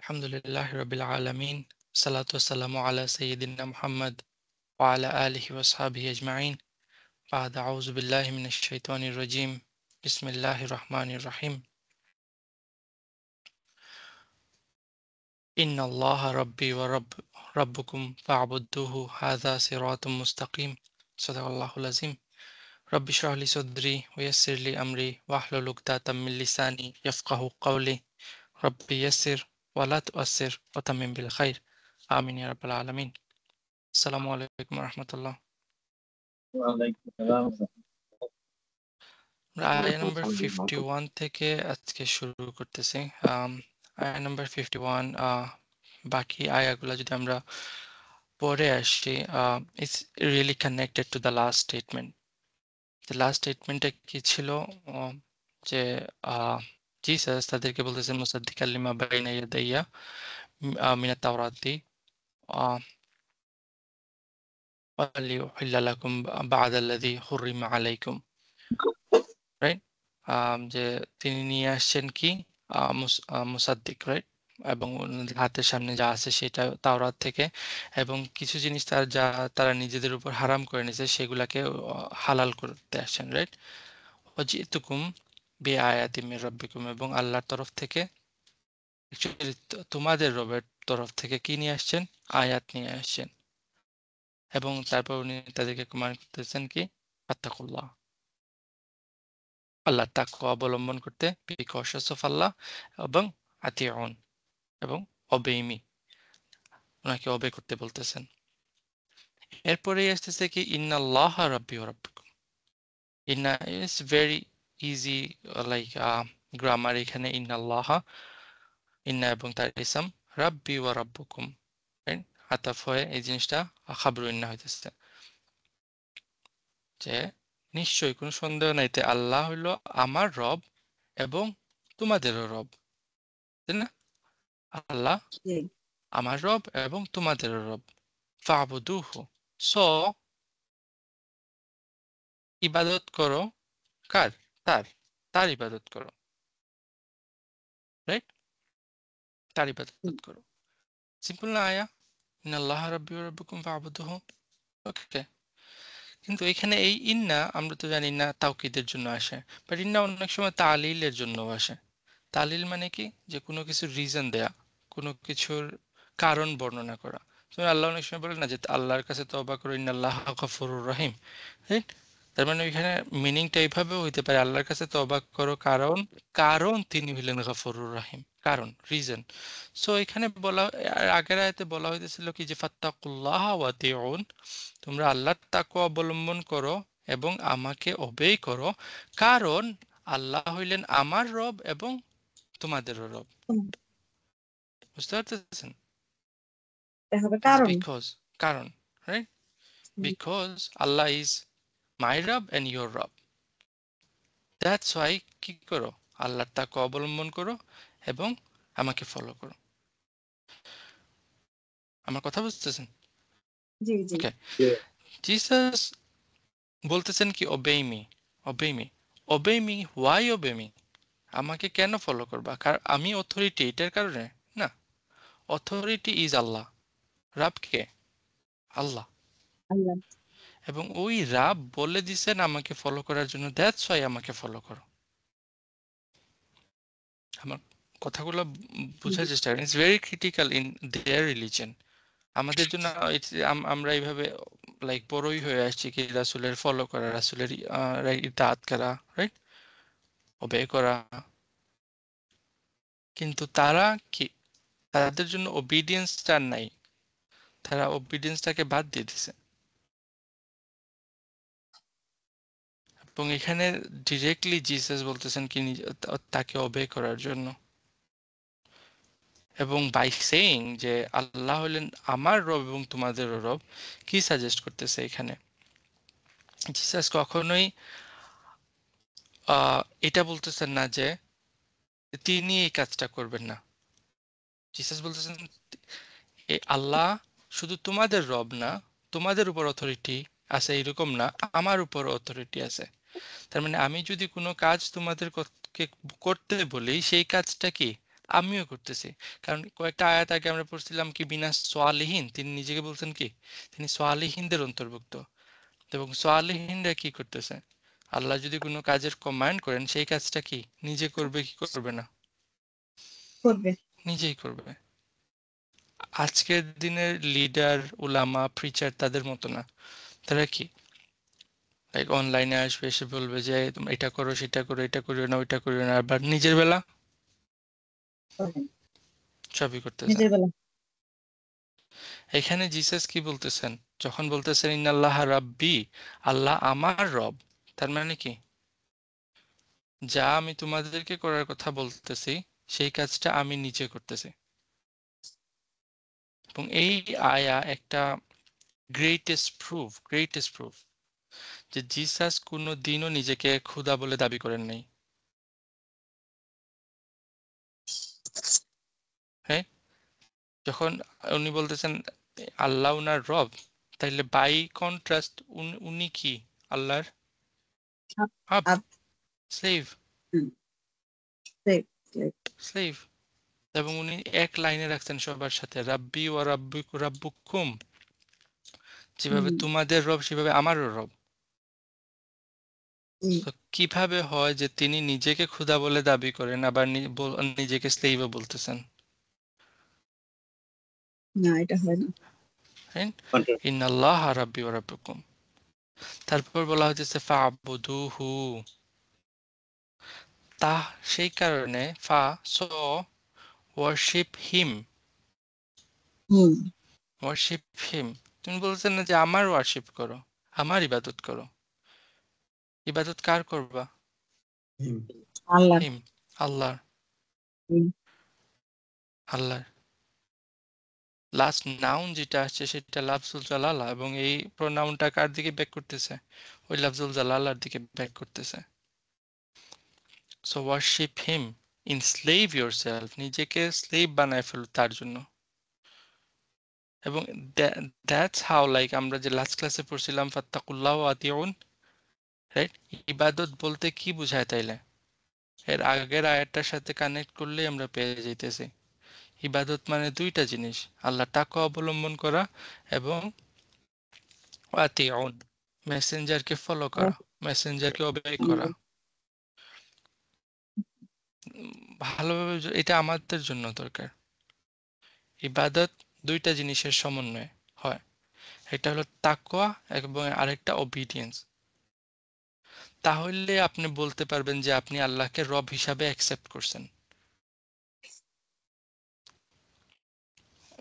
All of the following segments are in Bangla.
আলহামদুলিল্লাহ রাব্বিল আলামিন সালাতু ওয়াসসালামু আলা সাইয়্যিদিনা মুহাম্মদ ওয়া আলা আলিহি ওয়া সাহবিহি আজমাইন বা'দ আউযু বিল্লাহি মিনাশ শাইতানির রাজীম বিসমিল্লাহির রহমানির রহিম ইন্নাল্লাহা রাব্বি ওয়া রাব্বুকুম ফা'বুদুহু হাযা সিরাতুম মুস্তাকিম সাদাকাল্লাহুল আযীম রাব্বি ইশরাহ লি সাদরি ওয়া ইয়াসসির লি আমরি ওয়াহলুল উকদাতাম মিন লিসানি ইয়াফকাহু কাওলি রাব্বি ইয়াসসির ওয়া লা তু'আসসির ওয়া তাম্মিম বিল খাইর আমিন ইয়া রাব্বাল আলামিন আসসালামু আলাইকুম ওয়া রাহমাতুল্লাহ। ওয়ালাইকুম সালাম। আমরা আয়া নাম্বার 51 থেকে আজকে শুরু করতেছি। আয়া নাম্বার 51 বাকি আয়াগুলা যদি আমরা পড়ে আসি, it's really connected to the last statement. Last স্টেটমেন্টে কি ছিল? যে জিসাস তাদেরকে বলতেছেন মুসাদ্দিকাল লিমা বাইনা ইয়াদাইয়া মিনাত তাওরাতি ওয়ালিউহিল্লা লাকুম বা'দাল্লাযী হুররিমা আলাইকুম, রাইট? যে তিনি নিয়ে আসছেন কি মুসাদ্দিক, রাইট? এবং ওনাদের হাতের সামনে যা আছে সেটা তাওরাত থেকে, এবং কিছু জিনিস যা তারা নিজেদের উপর হারাম করে নিয়েছে সেগুলাকে হালাল করতে আসছেন, রাইট? ওয়াজিতুকুম বিআয়াতিম মির রাব্বিকুম, এবং আল্লাহর তরফ থেকে, অ্যাকচুয়ালি তোমাদের রবের তরফ থেকে কি নিয়ে আসছেন? আয়াত নিয়ে আসছেন। এবং তারপর উনি তাদেরকে কমান্ড করতেছেন কি? ফাত্তাকুল্লাহ, আল্লাহ তাকওয়া অবলম্বন করতে, বি কশাস অফ আল্লাহ, এবং আতিউন, এবং অবেইমি, ওনাকে অবে করতে বলতেছেন। এরপরেই আসতেছে কি ইন্নাল্লাহ রাব্বি ওয়া রাব্বুকুম। ইন্না is very easy, like grammar. এখানে ইন্নাল্লাহ, ইন্না এবং তার ইসম, রাব্বি ওয়া রাব্বুকুম, আতাফ হয়ে এই জিনিসটা খাবরু ইন্না হইতেছে, যে নিশ্চয়ই কোনো সন্দেহ নাইতে আল্লাহ হইল আমার রব এবং তোমাদেরও রব, তাই না? আল্লাহ আমার রব এবং তোমাদেরও রব। ফাবুদুহু, সো ইবাদত করো কার? তার, তার ইবাদত করো, রাইট? তার ইবাদত করো। সিম্পল না আয়া? ইন্নাল্লাহ রাব্বি ওয়া রাব্বুকুম ফাবুদুহু। ওকে, কিন্তু এখানে এই ইন্না আমরা তো জানি না তাওকিদের জন্য আসে, বাট ইন্না অনেক সময় তালিলের জন্য আসে। তালিল মানে কি? যে কোনো কিছুর রিজন দেয়া, কোনো কিছুর কারণ বর্ণনা করা। তুমি আল্লাহ অনেক সময় বলে না যে আল্লাহর কাছে তওবা করো, ইন্নাল্লাহ গফুরুর রহিম, রাইট? তার মানে ওইখানে মিনিংটা এইভাবেও হইতে পারে, আল্লাহর কাছে তওবা করো কারণ, কারণ তিনি হইলেন গফুরুর রহিম, কারণ, রিজন। সো এখানে বলা, আগের আয়াতে বলা হইতেছিল কি যে ফাত্তাকুল্লাহ ওয়াতিউন, তোমরা আল্লাহর তাকওয়া অবলম্বন করো এবং আমাকে অবেই করো, কারণ আল্লাহ হইলেন আমার রব এবং তোমাদেরও রব। বুঝতে পারতেছেন? বিকজ, কারণ, right? Because Allah is my রব এন্ড ইয়োর রব, দ্যাটস ওয়াই কি করো? আল্লাহর তাকওয়া অবলম্বন করো এবং আমাকে ফলো করো। আমার কথা বুঝতেছেন? ওকে, জিসাস বলতেছেন কি obey me, obey me, obey me, why obey me? আমাকে কেন ফলো করবা? কারণ আমি অথরিটি, এটার কারণে না। অথরিটি ইজ আল্লাহ, রাব কে? আল্লাহ। এবং ওই রাব বলে দিছেন আমাকে ফলো করার জন্য, দ্যাটস ওয়াই আমাকে ফলো করো। আমার কথাগুলো বোঝার চেষ্টা করেন, it's very critical in their religion. আমাদের জন্য আমরা এইভাবে লাইক বড়ই হয়ে আসছি কি রাসূলের ফলো করা, রাসূলের ইতাআত করা, রাইট? ওবে করা। কিন্তু তারা কি, তাদের জন্য ওবিডিয়েন্সটা নাই, তারা ওবিডিয়েন্সটাকে বাদ দিয়ে দিছে। এবং এখানে ডিরেক্টলি জিসাস বলতেছেন কি তাকে ওবে করার জন্য, এবং বাই সেইং যে আল্লাহ হলেন আমার রব এবং তোমাদেরও রব, কি সাজেস্ট করতেছে এখানে? জিসাস কখনোই এটা বলতেছেন না যে তিনি এই কাজটা করবেন না। জিসাস বলতেছেন আল্লাহ শুধু তোমাদের রব না, তোমাদের উপর অথরিটি আছে এরকম না, আমার উপর অথরিটি আছে। তার মানে আমি যদি কোনো কাজ তোমাদের করতে বলি, সেই কাজটা কি আমিও করতেছি। কারণ কয়েকটা আয়াত আগে আমরা পড়ছিলাম কি বিনা সোয়ালিহীন, তিনি নিজেকে বলছেন কি তিনি সোয়ালিহীনদের অন্তর্ভুক্ত। এবং সোয়ালিহীনরা কি করতেছে? আল্লাহ যদি কোনো কাজের কমান্ড করেন সেই কাজটা কি নিজে করবে কি করবে না? করবে। নিজেই করবে। আজকের দিনের লিডার উলামা প্রিচার তাদের মতো না। তারা কি লাইক অনলাইনে আসবে, এসে বলবে যে তোমরা এটা করো সেটা করো, এটা করিও না ওইটা করিও না, আবার নিজের বেলা করবে। সবই করতেছে। নিজের বেলা। এখানে জিসাস কি বলতেছেন যখন বলতেছেন ইন্নাল্লাহ রাব্বি, আল্লাহ আমার রব, তার মানে কি যা আমি তোমাদেরকে করার কথা বলতেছি সেই কাজটা আমি নিজে করতেছি। এবং এই আয়া একটা গ্রেটেস্ট প্রুফ যে জিসাস কোনো দিনও নিজেকে খোদা বলে দাবি করেন নাই। হ্যাঁ, যখন উনি বলতেছেন আল্লাহ উনার রব, তাইলে বাই কন্ট্রাস্ট উনি কি আল্লাহর আব্দ, আব- স্লেভ। হুম, সেই, সেই। স্লেভ। এবং উনি এক লাইনে রাখছেন সবার সাথে রাব্বি ও রাব্বুকুম, যেভাবে হুম, তোমাদের রব সেভাবে আমারও রব। হুম। তো কিভাবে হয় যে তিনি নিজেকে খোদা বলে দাবি করেন আবার নিজেকে স্লেভও বলতেছেন? না, এটা হয় না। হ্যাঁ, ইন্নাল্লাহ রাব্বি ওয়া রাব্বুকুম। তারপর বলা হচ্ছে ফা'বুদুহু, তা সেই কারণে ওয়ার্শিপ হিম। হুম, ওয়ার্শিপ হিম, তুমি বলছেন না যে আমার ওয়ার্শিপ করো, আমার ইবাদত করো। ইবাদত কার করবা? আল্লাহ। হিম, আল্লাহর। হুম, আল্লাহর লাস্ট নাউন যেটা আসছে সেটা লাফজুল জালালা, এবং এই প্রোনাউনটা কার দিকে ব্যাক করতেছে? ওই লাফজুল জালালার দিকে ব্যাক করতেছে। সো ওয়ার্শিপ হিম, ইনস্লেভ ইয়োরসেলফ, নিজেকে স্লেভ বানায় ফেলো তার জন্য। এবং দ্যাটস হাউ, লাইক আমরা যে লাস্ট ক্লাসে পড়ছিলাম ফাত্তাকুল্লাহ ওয়া আতিউন, রাইট? ইবাদত বলতে কি বুঝায় তাইলে? এর আগের আয়াতটার সাথে কানেক্ট করলেই আমরা পেয়ে যাইতেছি ইবাদত মানে দুইটা জিনিস, আল্লাহ তাকওয়া অবলম্বন করা এবং আতিউন, মেসেঞ্জারকে ফলো করা, মেসেঞ্জারকে অবেই করা। ভালোভাবে এটা আমাদের জন্য দরকার। ইবাদত দুইটা জিনিসের সমন্বয়ে হয়, একটা হলো তাকওয়া এবং আরেকটা ওবিডিয়েন্স। তাহলে আপনি বলতে পারবেন যে আপনি আল্লাহকে রব হিসাবে অ্যাকসেপ্ট করছেন।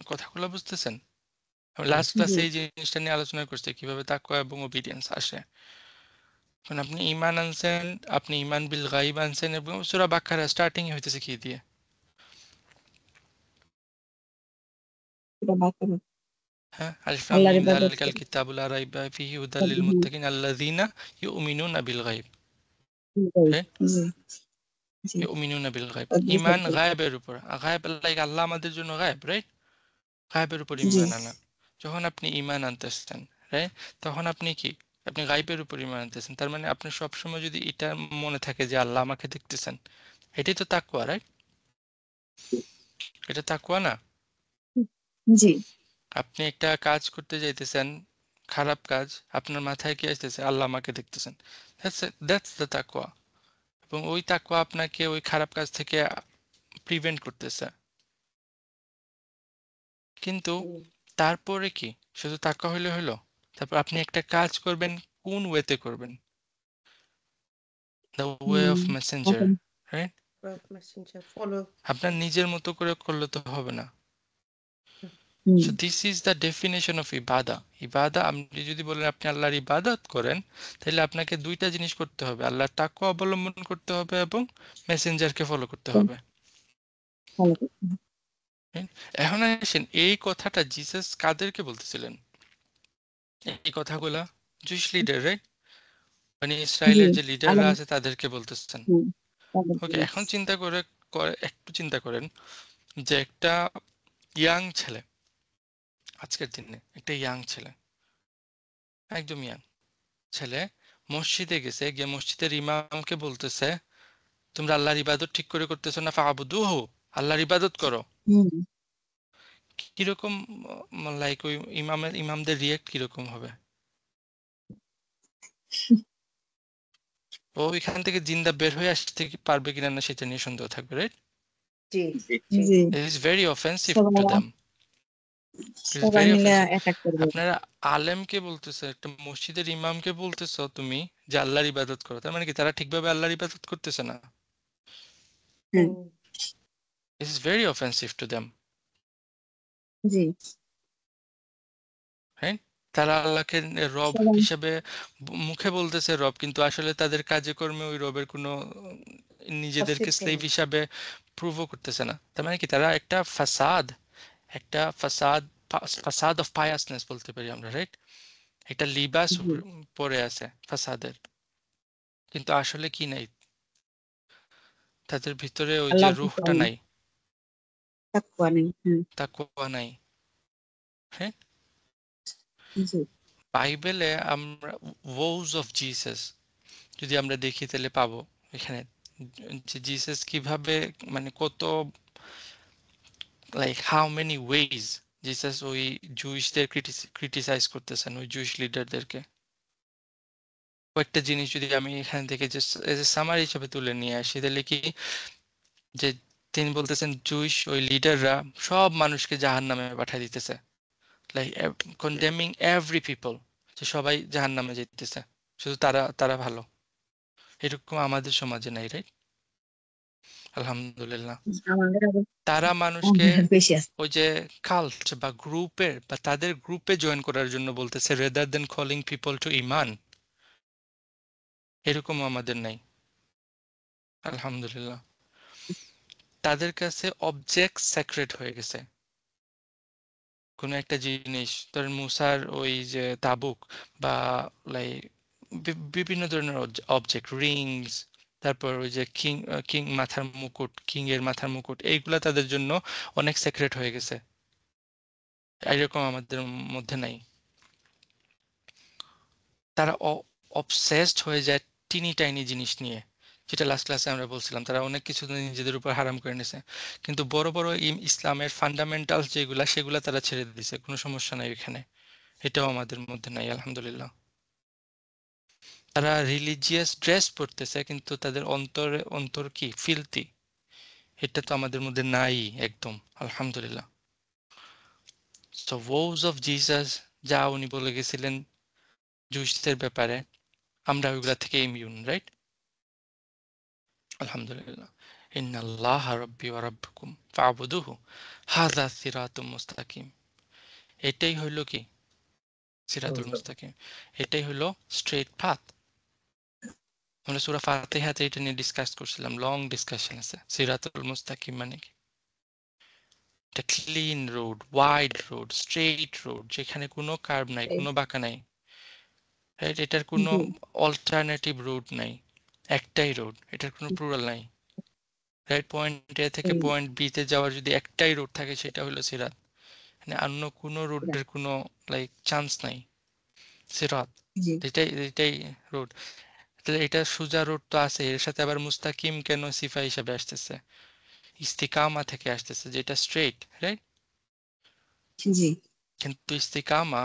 কথাগুলো বুঝতেছেন? লাস্ট জি। ক্লাসে এই জিনিসটা নিয়ে আলোচনা করছি কিভাবে তাকওয়া এবং ওবিডিয়েন্স আসে। কারণ আপনি ঈমান আনছেন, আপনি ঈমান বিল গায়ব আনছেন, এবং সূরা বাকারা স্টার্টিং হইতেছে কি দিয়ে? এটা বাঁচানো। হ্যাঁ, আলিফ লাম আল্লাহর মিম ইবাদত যালিকাল করি। কিতাবু লা রাইবা ফিহি হুদাল লিল হুম, মুত্তাকিন আল্লাযীনা ইউমিনুনা বিল গায়ব। হুম, হ্যাঁ, জি, জি। ইউমিনুনা বিল গায়ব, আর বিশ্বাস ঈমান করি। গায়বের উপর। গায়ব লাইক আল্লাহ আমাদের জন্য গায়ব, রাইট? গায়বের উপর জি, ঈমান আনা। যখন আপনি ঈমান আনতেছেন, রাইট, তখন আপনি কি আপনি গায়বের উপর ঈমান আনতেছেন। তার মানে আপনি সবসময় যদি এটা মনে থাকে যে আল্লাহ আমাকে দেখতেছেন, এটাই তো তাকওয়া, রাইট? এটা তাকওয়া না? জি। আপনি একটা কাজ করতে যাইতেছেন, খারাপ কাজ, আপনার মাথায় কি আসতেছে? আল্লাহ আমাকে দেখতেছেন। দ্যাটস দ্য তাকওয়া। এবং ওই তাকওয়া আপনাকে ওই খারাপ কাজ থেকে প্রিভেন্ট করতেছে। কিন্তু তারপরে কি শুধু তাকওয়া হইলে হলো? তারপর আপনি একটা কাজ করবেন, কোন ওয়েতে করবেন? The way hmm, of messenger, এখন রাইট? Messenger follow. আপনার নিজের মতো করে করলে তো হবে না। Hmm, so this is the definition of ইবাদা। ইবাদা, আপনি যদি বলেন আপনি আল্লাহর ইবাদত করেন, তাহলে আপনাকে দুইটা জিনিস করতে হবে, আল্লাহর তাকওয়া অবলম্বন করতে হবে এবং মেসেঞ্জারকে ফলো করতে হবে। ভালো করতে হবে। Right? এখন আসেন এই কথাটা জিসাস কাদেরকে বলতেছিলেন? এই কথাগুলা জুইশ লিডার, রাইট? মানে জি, ইসরায়েলের যে লিডাররা আলাদা। আছে তাদেরকে বলতেছেন। হুম, তাদের ওকে, জন্য। এখন চিন্তা একটু চিন্তা করেন যে একটা ইয়াং ছেলে, আজকের দিনে একটা ইয়াং ছেলে, একদম ইয়াং ছেলে মসজিদে গেছে, গিয়ে মসজিদের ইমামকে বলতেছে তোমরা আল্লাহর ইবাদত ঠিক করে করতেছো না, ফাবুদুহু, আল্লাহর ইবাদত করো। হুম কিরকম লাইক ওই ইমামদের রিয়েক্ট কিরকম হবে? ও এখান থেকে জিন্দা বের হয়ে আসতে পারবে কিনা না সেটা নিয়ে সন্দেহ থাকবে, রাইট? জি জি it is very offensive to সবাই দেম, ইট ইজ সবাই ভেরি মিলে অফেন্সিভ। অ্যাটাক করবে। আপনারা আলেমকে বলতেছো, একটা মসজিদের ইমামকে বলতেছো তুমি যে আল্লাহর ইবাদত করো, তার মানে কি তারা ঠিকভাবে আল্লাহর ইবাদত করতেছে না? হ্যাঁ hmm it is very offensive to them, জি রাইট? তারা আল্লাহকে রব সবাই হিসেবে মুখে বলতেছে রব, কিন্তু আসলে তাদের কাজে কর্মে ওই রবের কোনো নিজেদেরকে অস্তিত্ব স্লেভ নেই। হিসাবে প্রুভও করতেছে না। তার মানে কি তারা একটা ফাসাদ অফ পায়াসনেস বলতে পারি আমরা, রাইট? একটা লিবাস জি পরে আছে ফাসাদের, কিন্তু আসলে কি নাই তাদের ভিতরে, ওই যে আল্লাহ রুহটা নাই, তাকওয়া নেই। হ্যাঁ তাকওয়া নাই, হ্যাঁ? জি বাইবেলে আমরা ওজ অফ জিসাস যদি আমরা দেখি তাহলে পাবো এখানে যে জিসাস কিভাবে, মানে কত, like how many ways Jesus ওই জুইশদের ক্রিটিসাইজ করতেছেন, ওই জুইশ লিডারদেরকে। কয়েকটা জিনিস যদি আমি এখান থেকে যে সামারি হিসেবে তুলে নিয়ে আসি তাহলে কি, যে তিনি বলতেছেন জুইশ ওই লিডাররা সব মানুষকে জাহান্নামে পাঠিয়ে দিতেছে, লাইক কন্ডেমিং এভরি পিপল, যে সবাই জাহান্নামে যেতেছে, শুধু তারা তারা ভালো। এরকম আমাদের সমাজে নাই, রাইট? আলহামদুলিল্লাহ। আমাদের আরো তারা মানুষকে আমাদের বেশি আছে। ওই যে কাল্ট বা গ্রুপের বা তাদের গ্রুপে জয়েন করার জন্য বলতেছে, rather than calling people to ইমান। এরকম আমাদের নাই, আলহামদুলিল্লাহ। তাদের কাছে অবজেক্ট স্যাক্রেড হয়ে গেছে। কোনো একটা জিনিস ধরেন মুসার ওই যে তাবুক বা লাইক বিভিন্ন ধরনের অবজেক্ট, রিংস, তারপর ওই যে কিং মাথার মুকুট, কিং এর মাথার মুকুট, এইগুলা তাদের জন্য অনেক সেক্রেট হয়ে গেছে। এরকম আমাদের মধ্যে নাই। তারা অবসেসড হয়ে যায় টিনি টাইনি জিনিস নিয়ে, যেটা লাস্ট ক্লাসে আমরা বলছিলাম, তারা অনেক কিছু নিজেদের উপর হারাম করে নিছে, কিন্তু বড় বড় ইসলামের ফান্ডামেন্টাল যেগুলা সেগুলা তারা ছেড়ে দিছে, কোনো সমস্যা নাই এখানে। এটাও আমাদের মধ্যে নাই, আলহামদুলিল্লাহ। তারা রিলিজিয়াস ড্রেস পরতেছে কিন্তু তাদের অন্তর কি ফিলতি, এটা তো আমাদের মধ্যে নাই একদম, আলহামদুলিল্লাহ। সো ওজ অফ জিসাস যা উনি বলে গেছিলেন জুইসদের ব্যাপারে, আমরা ওইগুলা থেকে ইমিউন, রাইট? আলহামদুলিল্লাহ। ইন্নাল্লাহা রাব্বি ওয়া রাব্বুকুম ফা'বুদুহু হাযা সিরাতুম মুস্তাকিম। এটাই হইল কি সিরাতুল মুস্তাকিম, এটাই হইল স্ট্রেট পাথ। আমরা সূরা ফাতিহাতে এটা নিয়ে ডিসকাস করছিলাম, লং ডিসকাশন আছে। সিরাতুল মুস্তাকিম মানে কি? একটা clean road, wide road, straight road, যেখানে কোনো কার্ভ নাই, কোনো বাঁকা নাই, রাইট? এটার কোনো জি অল্টারনেটিভ রোড নাই, একটাই রোড, এটার কোনো প্লুরাল নাই, রাইট? পয়েন্ট এ থেকে পয়েন্ট বি তে যাওয়ার যদি একটাই রোড থাকে সেটা হলো সিরাত, মানে অন্য কোনো রোডের কোনো লাইক চান্স নাই, সিরাত জি এটাই এটাই রোড। তাহলে এটা সোজা রোড তো আছে, এর সাথে আবার মুস্তাকিম কেন সিফা হিসাবে আসতেছে? ইস্তিকামা থেকে আসতেছে, যেটা স্ট্রেট, রাইট? জি কিন্তু ইস্তিকামা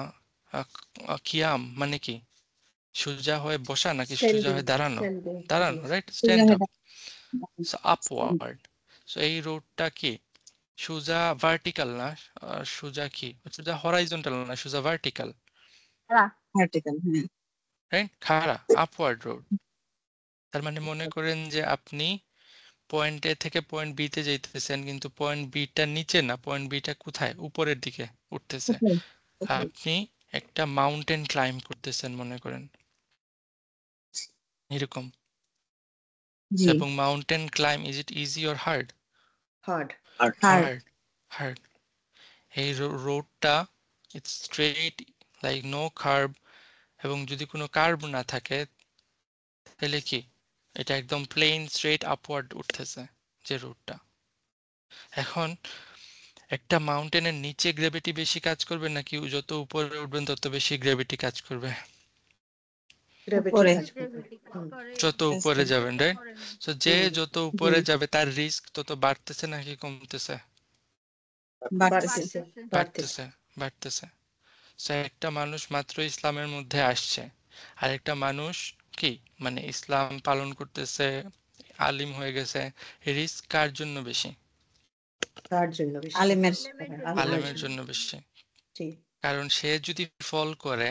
কিয়াম মানে কি? সোজা হয়ে বসা নাকি সোজা স্ট্যান্ডিং হয়ে দাঁড়ানো? স্ট্যান্ডিং জি দাঁড়ানো, রাইট? সোজা স্ট্যান্ড হয়ে আপ, আপওয়ার্ড। সো এই রোডটা কি সোজা ভার্টিক্যাল না, সোজা কি সোজা হরাইজন্টাল না, সোজা ভার্টিক্যাল, ভার্টিক্যাল। হ্যাঁ রাইট? খাড়া, আপওয়ার্ড রোড। তার মানে মনে করেন যে আপনি পয়েন্ট এ থেকে পয়েন্ট বি তে যাইতেছেন, কিন্তু পয়েন্ট বিটা নিচে না, পয়েন্ট বিটা কোথায় উপরের দিকে উঠতেছে। ওকে ওকে আপনি একটা মাউন্টেন ক্লাইম্ব করতেছেন মনে করেন, এরকম। জি এবং mountain climb, is it easy or hard? Hard hard hard, hard. এই রোডটা it's straight, like no curve, এবং যদি কোনো কার্ভ না থাকে তাহলে কি এটা একদম প্লেন স্ট্রেট আপওয়ার্ড উঠতেছে যে রোডটা। এখন একটা মাউন্টেনের নিচে গ্র্যাভিটি বেশি কাজ করবে নাকি যত উপরে উঠবেন তত বেশি গ্র্যাভিটি কাজ করবে? গ্র্যাভিটি উপরে কাজ করবে যত উপরে যাবেন, রাইট? সো যে হুম। যত উপরে যাবে তার রিস্ক তত বাড়তেছে নাকি কমতেছে? বাড়তেছে। বাড়তেছে, বাড়তেছে। সো একটা মানুষ মাত্র ইসলামের মধ্যে আসছে, আর একটা মানুষ কি মানে ইসলাম পালন করতেছে, আলিম হয়ে গেছে, রিস্ক কার জন্য বেশি? তার জন্য বেশি আলেমের আলেমের জন্য বেশি। জি কারণ সে যদি ফল করে,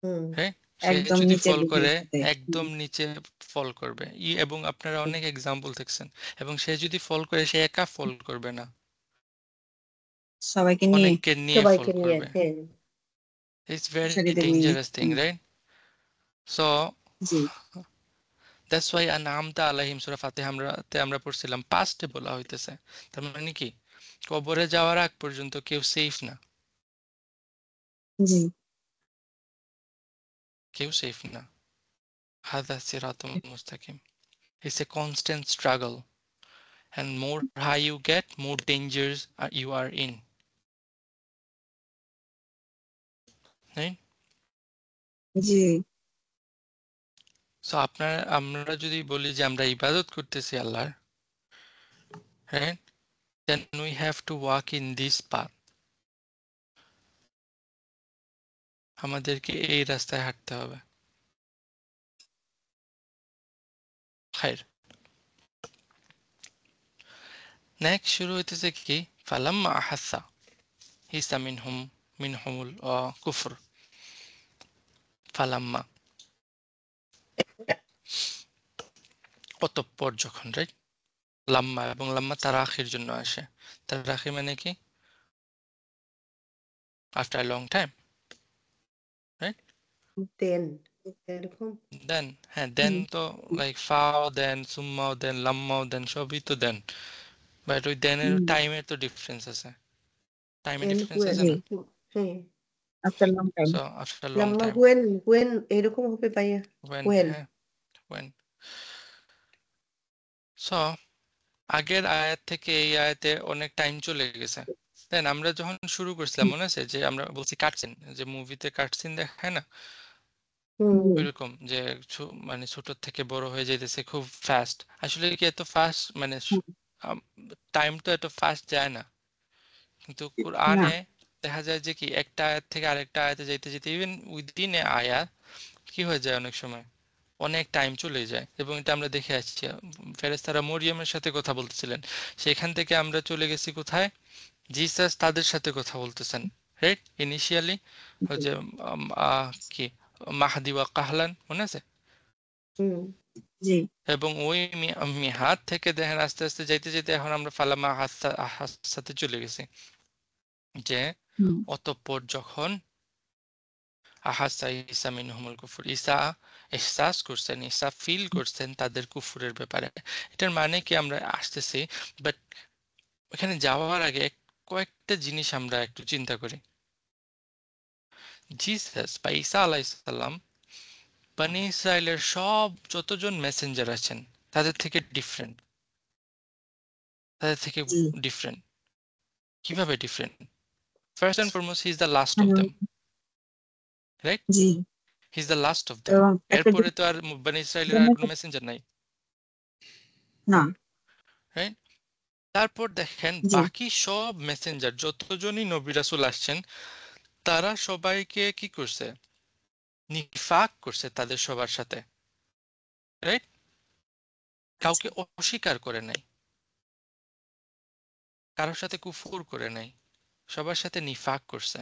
হুম হ্যাঁ, সে একদম যদি নিচের ফল দিকে করে যাবে। একদম নিচে ফল করবে। এবং আপনারা অনেক এক্সাম্পল দেখছেন। এবং সে যদি ফল করে, সে একা ফল করবে না, সবাইকে নিয়ে অনেককে নিয়ে ফল সবাইকে নিয়ে করবে। হ্যাঁ ইটস ভেরি সাথীদের নিয়ে ডেঞ্জারাস থিং, রাইট? সো জি দ্যাটস ওয়াই আনআমতা আলাইহিম সূরা ফাতিহা আমরা পড়ছিলাম, পাস্টে বলা হইতেছে। তার মানে কি, কবরে যাওয়ার আগ পর্যন্ত কেউ সেফ না, জি কেউ সেফ না। হাদা সিরাতুম মুস্তাকিম। It's a constant struggle, and more high you get, more dangers you are in, right? G so আমরা যদি বলি যে আমরা ইবাদত করতেছি আল্লাহর, right? Then we have to walk in this path. আমাদেরকে এই রাস্তায় হাঁটতে হবে। খায়ের। নেক্সট শুরু হইতেছে কি, ফালাম্মা আহাসা হিসা মিনহুমুল কুফর। ফালাম্মা অতঃপর যখন, রাইট? লাম্মা এবং লাম্মা তারাখির জন্য আসে। তারাখি মানে কি? After long time, right? Then এরকম দেন, হ্যাঁ, দেন তো লাইক ফাও দেন, সুম্মাও দেন, লাম্মাও দেন, সবই তো দেন। বাট ওই দেনের টাইমের তো ডিফারেন্স আছে, টাইমে এন্ড ডিফারেন্স হুয়েন আছে না? হ্যাঁ after long time so after long লাম্মা টাইম, হুয়েন এরকম হবে ভাইয়া ওয়েন, হুয়েন হ্যাঁ, ওয়েন। সো আগের আয়াত থেকে এই আয়াতে অনেক টাইম চলে গেছে। দেন আমরা যখন শুরু করছিলাম, মনে আছে যে আমরা বলছি কাটসিন, যে মুভিতে কাটসিন দেখায় না, হুম ওইরকম যে মানে ছোট থেকে বড় হয়ে যাইতেছে খুব ফাস্ট। আসলে কি এত ফাস্ট মানে টাইম তো এত ফাস্ট যায় না, কিন্তু না কোরআনে দেখা যায় যে কি একটা আয়াত থেকে আরেকটা আয়াতে যাইতে যেতে ইভেন উইদিন এ আয়াত কি হয়ে যায় অনেক সময়, অনেক টাইম চলে যায়। এবং এটা আমরা দেখে আসছি, ফেরেশতারা মরিয়মের সাথে কথা বলতেছিলেন, সেখান থেকে আমরা চলে গেছি কোথায়, জিসাস তাদের সাথে কথা বলতেছেন, রাইট? ইনিশিয়ালি জি যে কি মাহদি ওয়া কাহলান, মনে আছে? হুম জি এবং ওই মিহাদ থেকে দেখেন আস্তে আস্তে যাইতে যেতে এখন আমরা ফালামা হাসাতে চলে গেছি, যে হুম, অতঃপর যখন আহাসা ঈসা মিনহুমুল কুফর, ঈসা এহসাস করছেন, ঈসা ফিল করছেন তাদের কুফরের ব্যাপারে। এটার মানে কি আমরা আসতেছি, বাট এখানে যাওয়ার আগে কয়েকটা জিনিস আমরা একটু চিন্তা করি। জিসাস বা ঈসা আলাইসাল্লাম বনি ইসরায়েলের সব যতজন মেসেঞ্জার আছেন তাদের থেকে ডিফারেন্ট, তাদের থেকে জি ডিফারেন্ট। কিভাবে different? First and foremost he is the last of hmm, them, right? G he is the last of them. এবং একটা এরপরে তো আর বনি ইসরায়েলের আর কোনো মেসেঞ্জার নাই, না রাইট? তারপর দেখেন জি বাকি সব মেসেঞ্জার যতজনই নবী রাসূল আসছেন, তারা সবাইকে কি করছে, নিফাক করছে তাদের সবার সাথে, রাইট? কাউকে অস্বীকার করে নাই, কারোর সাথে কুফর করে নাই, সবার সাথে নিফাক করছে।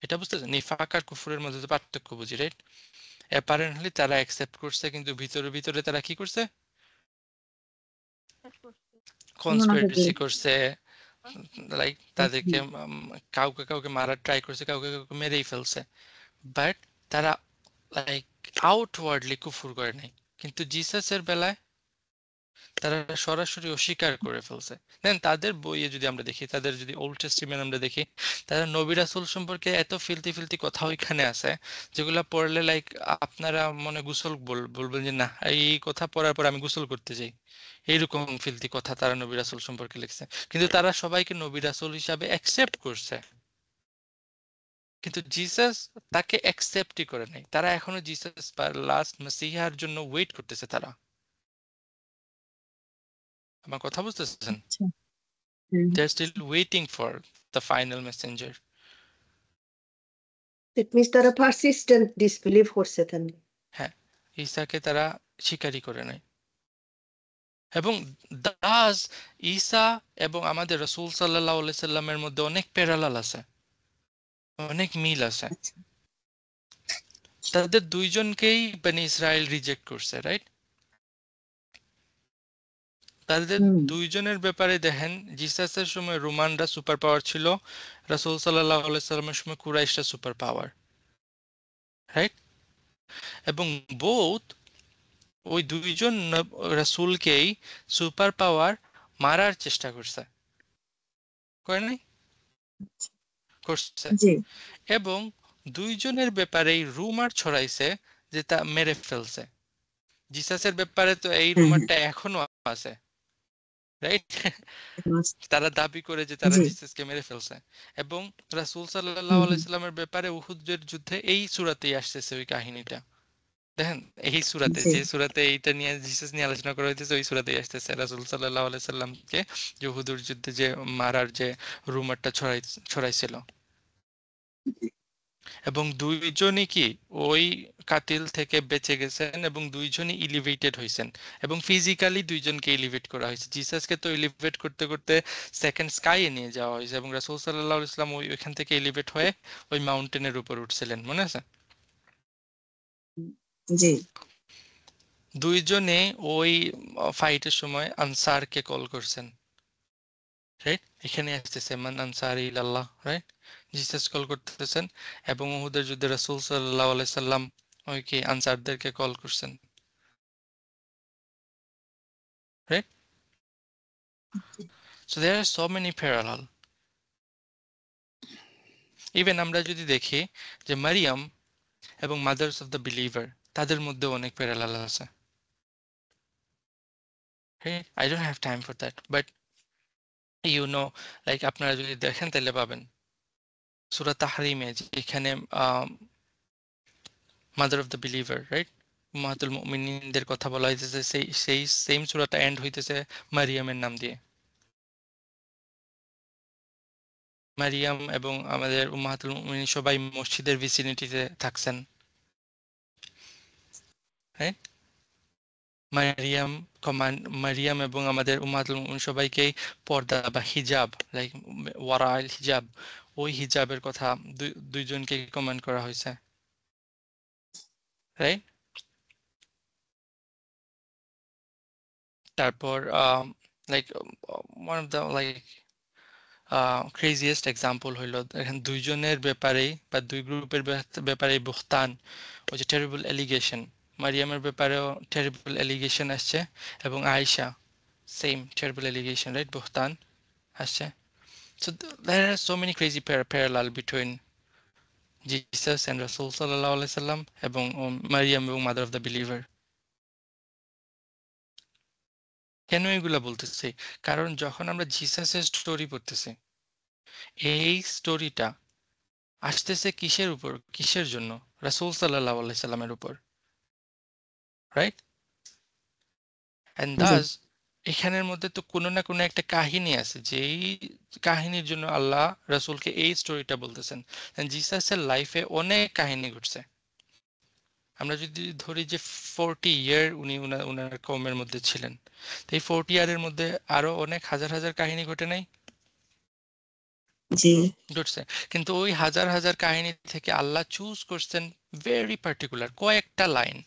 এটা বুঝতেছেন, নিফাক আর কুফরের মধ্যে তো পার্থক্য বুঝি, রাইট? অ্যাপারেন্টলি তারা অ্যাকসেপ্ট করছে, কিন্তু ভিতরে ভিতরে তারা কি করছে, মুনাফিকি কনস্পিরেসি করছে, লাইক তাদেরকে কাউকে কাউকে মারার ট্রাই করছে, কাউকে কাউকে মেরেই ফেলছে। বাট তারা লাইক আউটওয়ার্ডলি কুফর করে নাই। কিন্তু জিসাসের বেলায় তারা সরাসরি অস্বীকার করে ফেলছে। দেন তাদের বইয়ে যদি আমরা দেখি, তাদের যদি ওল্ড টেস্টিমেন্ট আমরা দেখি, তারা নবী রাসূল সম্পর্কে এত ফিলতি ফিলতি কথা ওইখানে আছে, যেগুলা পড়লে লাইক আপনারা মনে গোসল বলবেন যে না, এই কথা পড়ার পর আমি গোসল করতে যাই। এইরকম ফিলতি কথা তারা নবী রাসূল সম্পর্কে লিখছে, কিন্তু তারা সবাইকে নবী রাসূল হিসাবে অ্যাকসেপ্ট করছে। কিন্তু জিসাস তাকে অ্যাকসেপ্টই করে নাই। তারা এখনো জিসাস বা লাস্ট মাসিহার জন্য ওয়েট করতেছে তারা। আমার কথা বুঝতেছেন? আচ্ছা হুম They're still waiting for the final messenger. That means তারা persistent disbelief করছে তাহলে। হ্যাঁ, ঈসাকে তারা স্বীকারই করে নাই। এবং দাস ঈসা এবং আমাদের রাসূল সাল্লাল্লাহু আলাইহি সাল্লামের মধ্যে অনেক প্যারালাল আছে, অনেক মিল আছে। আচ্ছা তাদের দুইজনকেই বনি ইসরায়েল রিজেক্ট করছে, রাইট? তাদের হুম দুইজনের ব্যাপারে দেখেন, জিসাসের সময় রোমানরা সুপার পাওয়ার ছিল, রাসূল সাল্লাল্লাহু আলাইহি সাল্লামের সময় কুরাইশরা সুপার পাওয়ার, রাইট? এবং বোথ ওই দুইজন রাসূলকেই সুপার পাওয়ার মারার চেষ্টা করছে, করে নাই? করছে। জি এবং দুইজনের ব্যাপারেই রুমার ছড়াইছে যে তা মেরে ফেলছে। জিসাসের ব্যাপারে তো এই হ্যাঁ হ্যাঁ রুমারটা এখনো আছে, রাইট? এখন আসছে। তারা দাবি করে যে তারা জি জিসাসকে মেরে ফেলছে। এবং রাসূল সাল্লাল্লাহু হুম হুম আলাইহি সাল্লামের ব্যাপারে উহুদের যুদ্ধে এই সূরাতেই আসতেছে ওই কাহিনীটা। দেখেন, এই সূরাতে, জি যে সূরাতে এইটা নিয়ে জিসাস নিয়ে আলোচনা করা হইতেছে, ওই সূরাতেই আসতেছে রাসূল সাল্লাল্লাহু আলাইহি সাল্লামকে যে উহুদের যুদ্ধে যে মারার যে রুমারটা ছড়াইছিল। এবং দুইজনই কি ওই কাতিল থেকে বেঁচে গেছেন এবং দুইজনই এলিভেটেড হয়েছেন, এবং ফিজিক্যালি দুইজনকে এলিভেট করা হয়েছে। জিসাসকে তো এলিভেট করতে করতে সেকেন্ড স্কাইয়ে নিয়ে যাওয়া হয়েছে, এবং রাসূল সাল্লাল্লাহু আলাইহি ওয়াসাল্লাম ওইখান থেকে এলিভেট হয়ে ওই মাউন্টেনের উপর উঠছিলেন, মনে আছে? জি দুইজনে ওই ফাইটের সময় আনসারকে কল করছেন, রাইট? এখানে আসতেছে মান আনসারি ইলাল্লাহ, রাইট? জিসাস কল করতেছেন, এবং উহুদের যুদ্ধে রাসূল সাল্লাল্লাহু আলাইহি সাল্লাম ওই কি আনসারদেরকে কল করছেন, right? So there are so many parallel. Even আমরা যদি দেখি যে মারিয়াম এবং মাদার্স অফ দ্য বিলিভার, তাদের মধ্যে অনেক প্যারালাল আছে। হ্যাঁ, I don't have time for that, but you know, like আপনারা যদি দেখেন তাহলে পাবেন সূরা তাহরিমে, যেখানে mother of the believer, right, উম্মাহাতুল মুমিনিনদের কথা বলা হইতেছে, সেই সেই সেম সূরাটা এন্ড হইতেছে মারিয়ামের নাম দিয়ে। মারিয়াম এবং আমাদের উম্মাহাতুল মুমিনিন সবাই মসজিদের ভিসিনিটিতে থাকছেন, রাইট? মারিয়াম এবং আমাদের উম্মাহাতুল মুমিনিন সবাইকেই পর্দা বা হিজাব, লাইক ওয়ারাইল হিজাব, ওই হিজাবের কথা দুইজনকে কমান্ড করা হয়েছে, রাইট? তারপর like one of the like craziest example হইল, এখানে দুইজনের ব্যাপারেই বা দুই গ্রুপের ব্যাপারে বুহতান, ওই যে টেরিবল এলিগেশন, মারিয়ামের ব্যাপারেও টেরিবল এলিগেশন আসছে, এবং Aisha same terrible allegation, right, বুহতান আসছে। So there are so many crazy parallel between Jesus and Rasul sallallahu alaihi wasallam এবং মারিয়াম এবং মাদার অফ দ্য বিলিভার। কেন এগুলা বলতেছি? কারণ যখন আমরা জিসাসের স্টোরি পড়তেছি, এই স্টোরিটা আসতেছে কিসের উপর, কিসের জন্য? রাসূল সাল্লাল্লাহু আলাইহি সাল্লামের উপর, রাইট? এন্ড জি দাস এখানের মধ্যে তো কোনো না কোনো একটা কাহিনী আছে, যেই কাহিনীর জন্য আল্লাহ রাসূলকে এই স্টোরিটা বলতেছেন। জিসাসের লাইফে অনেক কাহিনী ঘটছে। আমরা যদি ধরি যে 40 ইয়ার উনি উনার কওমের মধ্যে ছিলেন, তো এই 40 ইয়ারের মধ্যে আরো অনেক হাজার হাজার কাহিনী ঘটে নাই? জি ঘটছে। কিন্তু ওই হাজার হাজার কাহিনী থেকে আল্লাহ চুজ করছেন ভেরি পার্টিকুলার কয়েকটা লাইন।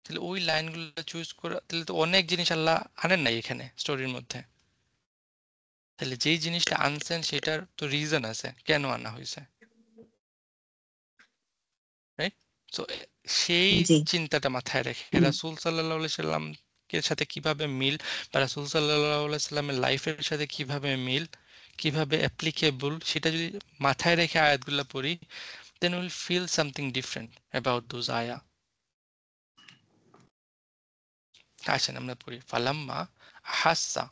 তাহলে ওই লাইনগুলো চুজ করা, তাহলে তো অনেক জিনিস আল্লাহ আনেন নাই এখানে স্টোরির মধ্যে। তাহলে যেই জিনিসটা আনছেন সেটার তো রিজন আছে কেন আনা হয়েছে, রাইট? সো সেই জি চিন্তাটা মাথায় রেখে হুম, রাসূল সাল্লাল্লাহু আলাইহি সাল্লামকে সাথে কিভাবে মিল, বা রাসূল সাল্লাল্লাহু আলাইহি সাল্লামের লাইফের সাথে কিভাবে মিল, কিভাবে অ্যাপ্লিকেবল, সেটা যদি মাথায় রেখে আয়াতগুলো পড়ি, then we'll feel something different about those ayah. আসেন আমরা পড়ি। ফালাম্মা হাসসা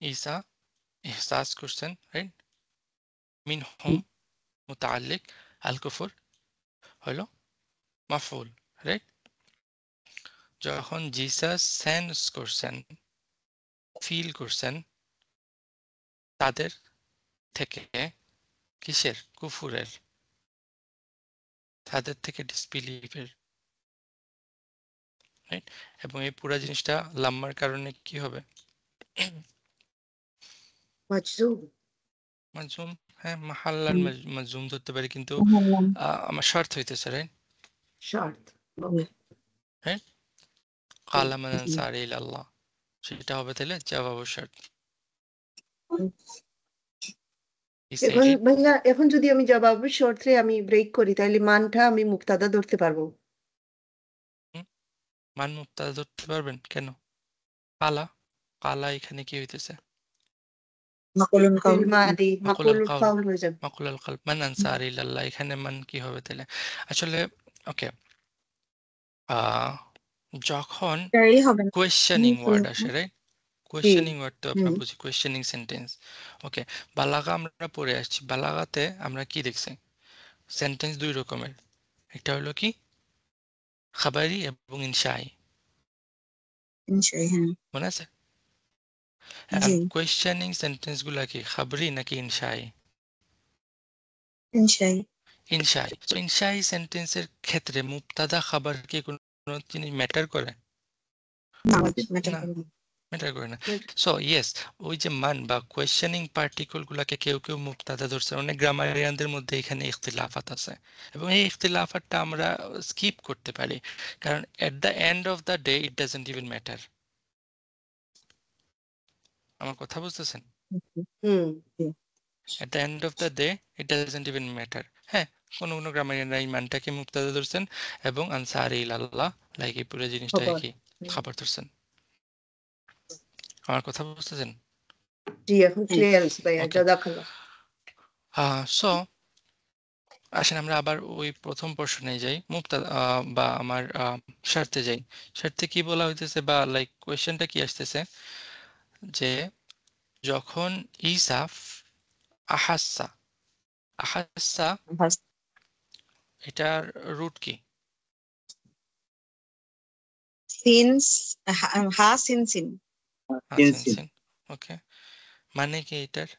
ঈসা ইহসাস করছেন, রাইট? মিনহুম মুতাআল্লিক, আল কুফর হলো মাফউল, রাইট? যখন জিসাস সেন্স করছেন, ফিল করছেন তাদের থেকে, কিসের? কুফুরের, তাদের থেকে ডিসবিলিভের, রাইট? এবং এই পুরো জিনিসটা লাম্মার কারণে কি হবে? মাজজুম। মাজুম, হ্যাঁ, মাহাল্লাল মাজুম ধরতে পারি, কিন্তু আমার শর্ত হইতেছে, রাইট? শর্ত। রাইট? কালা মান আনসারি ইলাল্লাহ, সেটা হবে তাহলে জবাব শর্ত। এখন ভাইয়া, এখন যদি আমি জবাবের শর্তে আমি ব্রেক করি, তাহলে মানটা আমি মুক্তাদা ধরতে পারবো? মান মুক্তাদা ধরতে পারবেন কেন? কালা, কালা এখানে কি হইতেছে? মাকুলুন কাউল। মাদি মাকুলাল মাকুলুল কাউল, কাউল হয়ে যাবে। মাকুলাল কাউল, মান আনসারি ইলাল্লাহ, এখানে মান কি হবে তাহলে? আসলে ওকে, যখন এটাই হবে না। কোয়েশ্চেনিং ওয়ার্ড আসে, রাইট? জি। কোয়েশ্চেনিং ওয়ার্ড তো আমরা হুম। বুঝি, কোয়েশ্চেনিং সেন্টেন্স। ওকে, বালাগা আমরা পড়ে আসছি, বালাগাতে আমরা কি দেখছি? সেন্টেন্স দুই রকমের, একটা হলো কি খাবারি এবং ইনশাই, ইনশাই, হ্যাঁ। মনে আছে? জি, কোয়েশ্চেনিং সেন্টেন্স গুলা কি খাবারি নাকি ইনশাই? ইনশাই। ইনশাই। তো ইনশাই সেন্টেন্সের ক্ষেত্রে মুবতাদা খাবার কি কোনো জিনিস ম্যাটার করে? না, ম্যাটার না, করে না। ম্যাটার করে না। সো ইয়েস, ওই যে মান বা কোয়েশ্চেনিং পার্টিকল গুলাকে কেউ কেউ মুবতাদা ধরছে, অনেক গ্রামারিয়ানদের মধ্যে এখানে ইখতিলাফাত আছে, এবং এই ইখতিলাফাতটা আমরা স্কিপ করতে পারি, কারণ at the end of the day it doesn't even matter. আমার কথা বুঝতেছেন? হুম। At the end of the day it doesn't even matter. হ্যাঁ, কোনো কোনো গ্রামারিয়ানরা এই মানটাকে মুবতাদা ধরছেন এবং আনসারি ইলাল্লাহ, লাইক এই পুরো জিনিসটাকে খবর। কি খাবার ধরছেন। আমার কথা বুঝতেছেন? জি, এখন ক্লিয়ারেন্স ভাইয়া, ওকে, জাযাকাল্লাহ। সো আসেন আমরা আবার ওই প্রথম পোর্শনে যাই, মুবতাদা বা আমার শর্তে যাই। শর্তে কি বলা হইতেছে, বা লাইক কোয়েশ্চেনটা কি আসতেছে, যে যখন ইসাফ আহাসা, আহাসা বাস। এটার রুট কি? সিন্স, হা সিন সিন। সিন। ওকে, মানে কি এটার?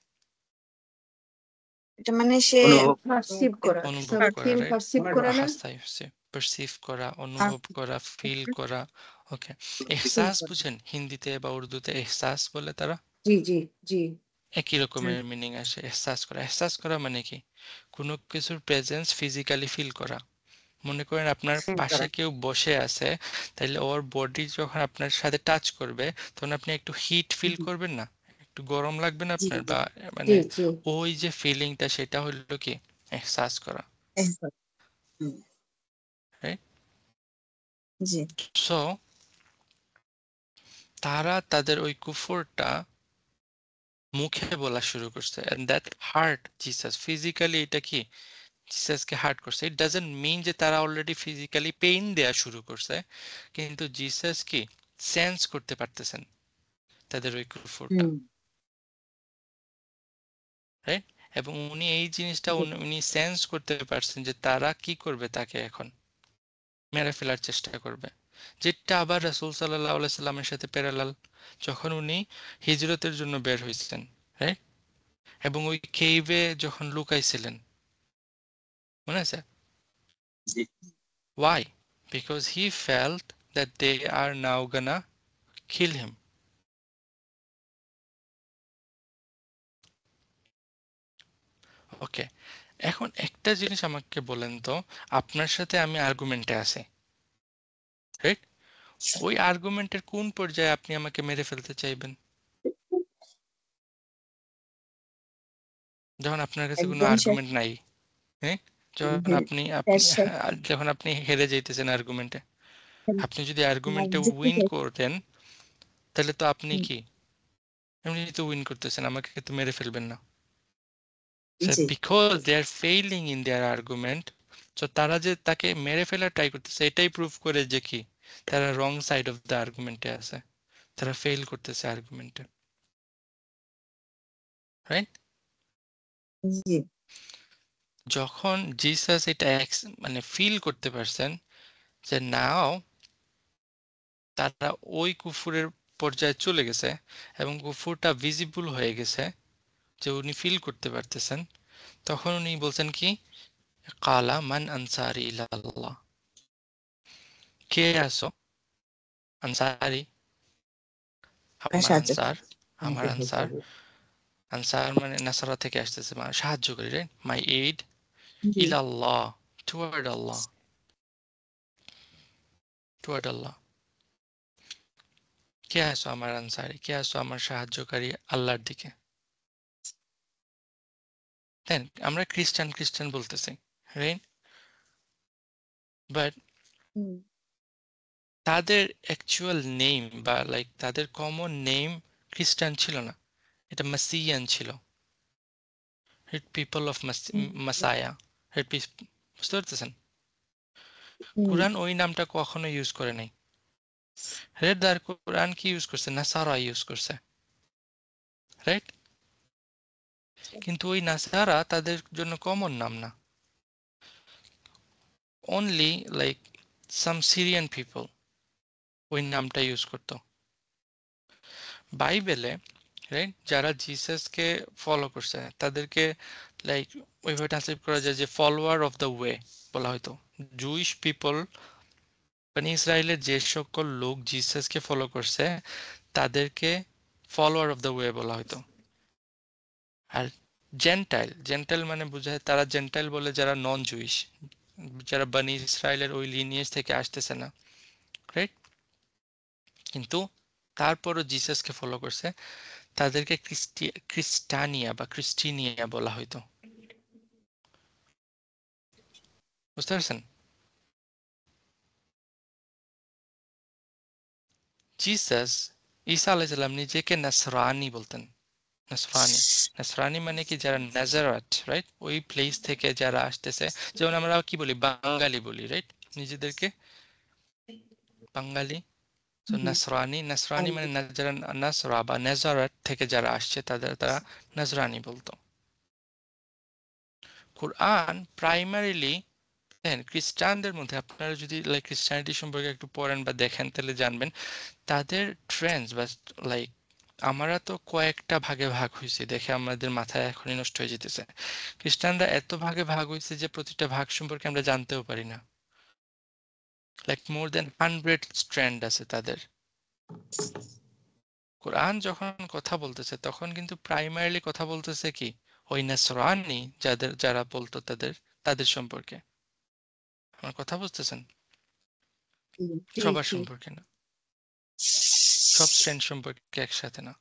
এটা মানে সে পারসিভ করা, অনুভব করা, সামথিং রাইট? পারসিভ করা না? আহাসা হচ্ছে পারসিভ করা, অনুভব করা, ফিল করা। ওকে, এহসাস বুঝেন হিন্দিতে বা উর্দুতে এহসাস বলে তারা, জি জি জি। একই রকমের মিনিং আসে। এহসাস করা, এহসাস করা মানে কি? কোনো কিছুর প্রেজেন্স ফিজিক্যালি ফিল করা। মনে করেন আপনার পাশে কেউ বসে আছে, তাইলে ওর বডি যখন আপনার সাথে টাচ করবে তখন আপনি একটু হিট ফিল করবেন না? একটু গরম লাগবে না জি আপনার, জি বা জি মানে জি। ওই যে ফিলিংটা, সেটা হলো কি এহসাস করা, এহসাস। Hmm, right? জি সো তারা তাদের ওই কুফরটা মুখে বলা শুরু করছে, and that hurt Jesus physically. এটা কি জিসাসকে হার্ট করছে? ইট ডাজন্ট মিন যে তারা অলরেডি ফিজিক্যালি পেইন দেয়া শুরু করছে, কিন্তু জিসাস কি সেন্স করতে পারতেছেন তাদের ওই কুফরটা, হুম রাইট? এবং উনি এই জিনিসটা জি উনি সেন্স করতে পারছেন যে তারা কি করবে, তাকে এখন মেরে ফেলার চেষ্টা করবে, যেটা আবার রাসূল সাল্লাল্লাহু আলাইহি সাল্লামের সাথে প্যারালাল, যখন উনি হিজরতের জন্য বের হয়েছিলেন, রাইট? এবং ওই কেইভে যখন লুকাইছিলেন, মনে আছে? Why? Because he felt that they are now gonna kill him. ওকে, এখন একটা জিনিস আমাকে বলেন তো, আপনার সাথে আমি আর্গুমেন্টে আছি, রাইট? ওই আর্গুমেন্টের কোন পর্যায়ে আপনি আমাকে মেরে ফেলতে চাইবেন? যখন আপনার কাছে কোনো একদম শেষ। আর্গুমেন্ট নাই, হ্যাঁ? যখন হ্যাঁ, আপনি আপনি শেষ শেষ। যখন আপনি হেরে যাইতেছেন আর্গুমেন্টে, আপনি যদি আর্গুমেন্টে যুক্তি উইন শেষ। করতেন, তাহলে তো আপনি হুম, কি এমনি তো উইন করতেছেন, আমাকে তো মেরে ফেলবেন না। জি because they are failing in their argument, তো তারা যে তাকে মেরে ফেলার ট্রাই করতেছে, এটাই প্রুফ করে যে কি তারা রং সাইড অফ দ্য আর্গুমেন্টে আছে, তারা ফেল করতেছে আর্গুমেন্টে। রাইট? জি যখন জিসাস এটা মানে ফিল করতে পারছেন যে নাও তারা ওই কুফুরের পর্যায়ে চলে গেছে এবং কুফুরটা ভিজিবল হয়ে গেছে, যে উনি ফিল করতে পারতেছেন, তখন উনি বলছেন কি, কালা মান আনসারি ইলাল্লাহ, কে আসো? আনসারি, আমার সাহায্য আনসার, আমার আনসার। আনসার মানে নাসারা থেকে আসতেছে, মানে সাহায্যকারী, রাইট? মাই এইড জি ইলাল্লাহ, টুয়ার্ড আল্লাহ, টুয়ার্ড আল্লাহ। কে আসো? আমার আনসারি, কে আসো? আমার সাহায্যকারী আল্লাহর দিকে। দেন আমরা খ্রিস্টান খ্রিস্টান বলতেছি, রাইট? বাট হুম, তাদের অ্যাকচুয়াল নেম বা লাইক তাদের কমন নেম খ্রিস্টান ছিল না, এটা মাসিয়ান ছিল, পিপল অফ হুম, মাসায়া। বুঝতে পারতেছেন? হুম, কোরআন ওই নামটা কখনো ইউজ করে নাই। রেদার কোরআন কি ইউজ করছে? নাসারা ইউজ করছে, রাইট? কিন্তু ওই নাসারা তাদের জন্য কমন নাম না, only like some Syrian people ওই নামটা ইউজ করতো। বাইবেলে, রাইট, যারা জিসাসকে ফলো করছে তাদেরকে লাইক ওইভাবে ট্রান্সলেট করা যায় যে ফলোয়ার অফ দ্য ওয়ে বলা হয়তো। জুইশ পিপল মানে ইসরায়েলের যে সকল লোক জিসাসকে ফলো করছে তাদেরকে ফলোয়ার অফ দ্য ওয়ে বলা হয়তো। আর জেন্টাইল, জেন্টাইল মানে বোঝায় তারা জেন্টাইল বলে যারা নন জুইশ, যারা বানি ইসরায়েলের ওই লিনিয়েজ থেকে আসতেছে না, রাইট? কিন্তু তারপরও জিসাসকে ফলো করছে তাদেরকে খ্রিস্টানিয়া বা খ্রিস্টিনিয়া বলা হইতো। বুঝতে পারছেন? জিসাস, ঈসা আলাইসাল্লাম নিজেকে নাসরানি বলতেন। নাসরানি, নাসরানি মানে কি যারা নাজারাত, রাইট, ওই প্লেস থেকে যারা আসতেছে। যেমন আমরা কি বলি, বাঙালি বলি, রাইট, নিজেদেরকে বাঙালি। তো হুম, নাসরানি, নাসরানি মানে যারা নাসরা বা নাজারাত থেকে যারা আসছে তারা নাজরানি বলতো। কোরআন প্রাইমারিলি, দেখেন খ্রিস্টানদের মধ্যে আপনারা যদি লাইক খ্রিস্টানিটি সম্পর্কে একটু পড়েন বা দেখেন তাহলে জানবেন তাদের ট্রেন্ডস বা লাইক আমরা তো কয়েকটা ভাগে ভাগ হয়েছে দেখে আমাদের মাথায় এখনই নষ্ট হয়ে যেতেছে। খ্রিস্টানরা এত ভাগে ভাগ হয়েছে যে প্রতিটা ভাগ সম্পর্কে আমরা জানতেও পারি না। লাইক মোর দেন 100 স্ট্র্যান্ড আছে তাদের। কোরআন যখন কথা বলতেছে তখন কিন্তু প্রাইমারিলি কথা বলতেছে কি, ওই নাসরানি যারা বলতো তাদের সম্পর্কে। আমার কথা বুঝতেছেন? হুম। জি সবার জি সম্পর্কে না, সব স্ট্র্যান্ড সম্পর্কে একসাথে না।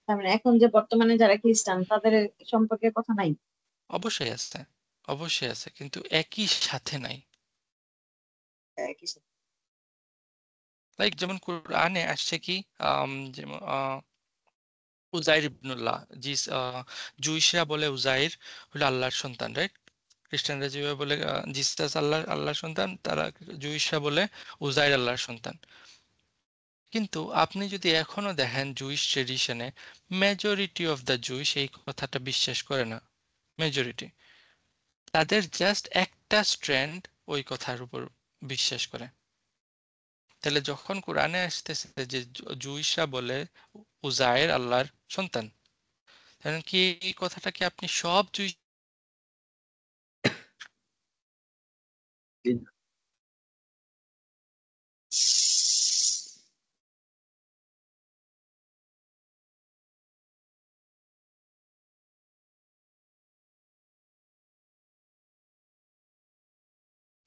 তার মানে এখন যে বর্তমানে যারা খ্রিস্টান তাদের সম্পর্কে কথা নাই। অবশ্যই আছে, অবশ্যই আছে, কিন্তু একই সাথে নাই। একই সাথে। লাইক যেমন কোরআনে আসছে কি, যেমন উজাইর ইবনুল্লাহ, জুইশরা বলে উজাইর হলো আল্লাহর সন্তান, রাইট? খ্রিস্টানরা যেভাবে বলে জিসাস আল্লাহর সন্তান, তারা জুইশরা বলে উজাইর আল্লাহর সন্তান। কিন্তু আপনি যদি এখনো দেখেন জুইশ ট্রেডিশনে মেজরিটি অফ দ্য জুইশ এই কথাটা বিশ্বাস করে না। মেজরিটি তাদের জাস্ট একটা স্ট্র্যান্ড ওই কথার উপর বিশ্বাস করে। তাহলে যখন কোরআনে আসতেছে যে জুইশরা বলে উজাইর আল্লাহর সন্তান, তাহলে কি এই কথাটা কি আপনি সব জুইশ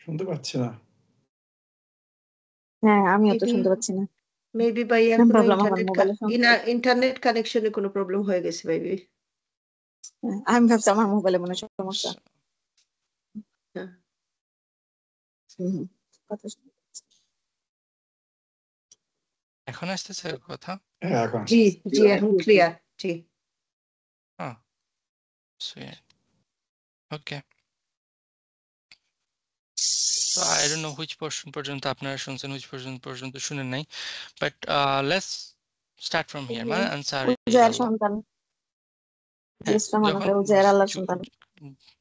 শুনতে পাচ্ছি না। হ্যাঁ আমিও তো মেবি শুনতে পাচ্ছি না। মেবি ভাইয়ার কোনো প্রবলেম আমার মোবাইলে ইন্টারনেট কানেকশনে কোনো প্রবলেম হয়ে গেছে মেবি। আমি ভাবছি আমার মোবাইলে মনে হয় সমস্যা। হ্যাঁ হুম, কথা শুনতে পাচ্ছি। এখন আসতেছে কথা? হ্যাঁ এখন জি জি এখন জি, জি। ক্লিয়ার। জি হ্যাঁ, ওকে। তো I don't know which portion পর্যন্ত আপনারা শুনছেন, হুইচ পর্যন্ত শুনেন নাই, but let's start from here মানে আনসার উজায়ের ইলাল্লাহ। সন্তান, হ্যাঁ, জিসরা মানে যখন তো উজায়ের আল্লাহর জু- সন্তান।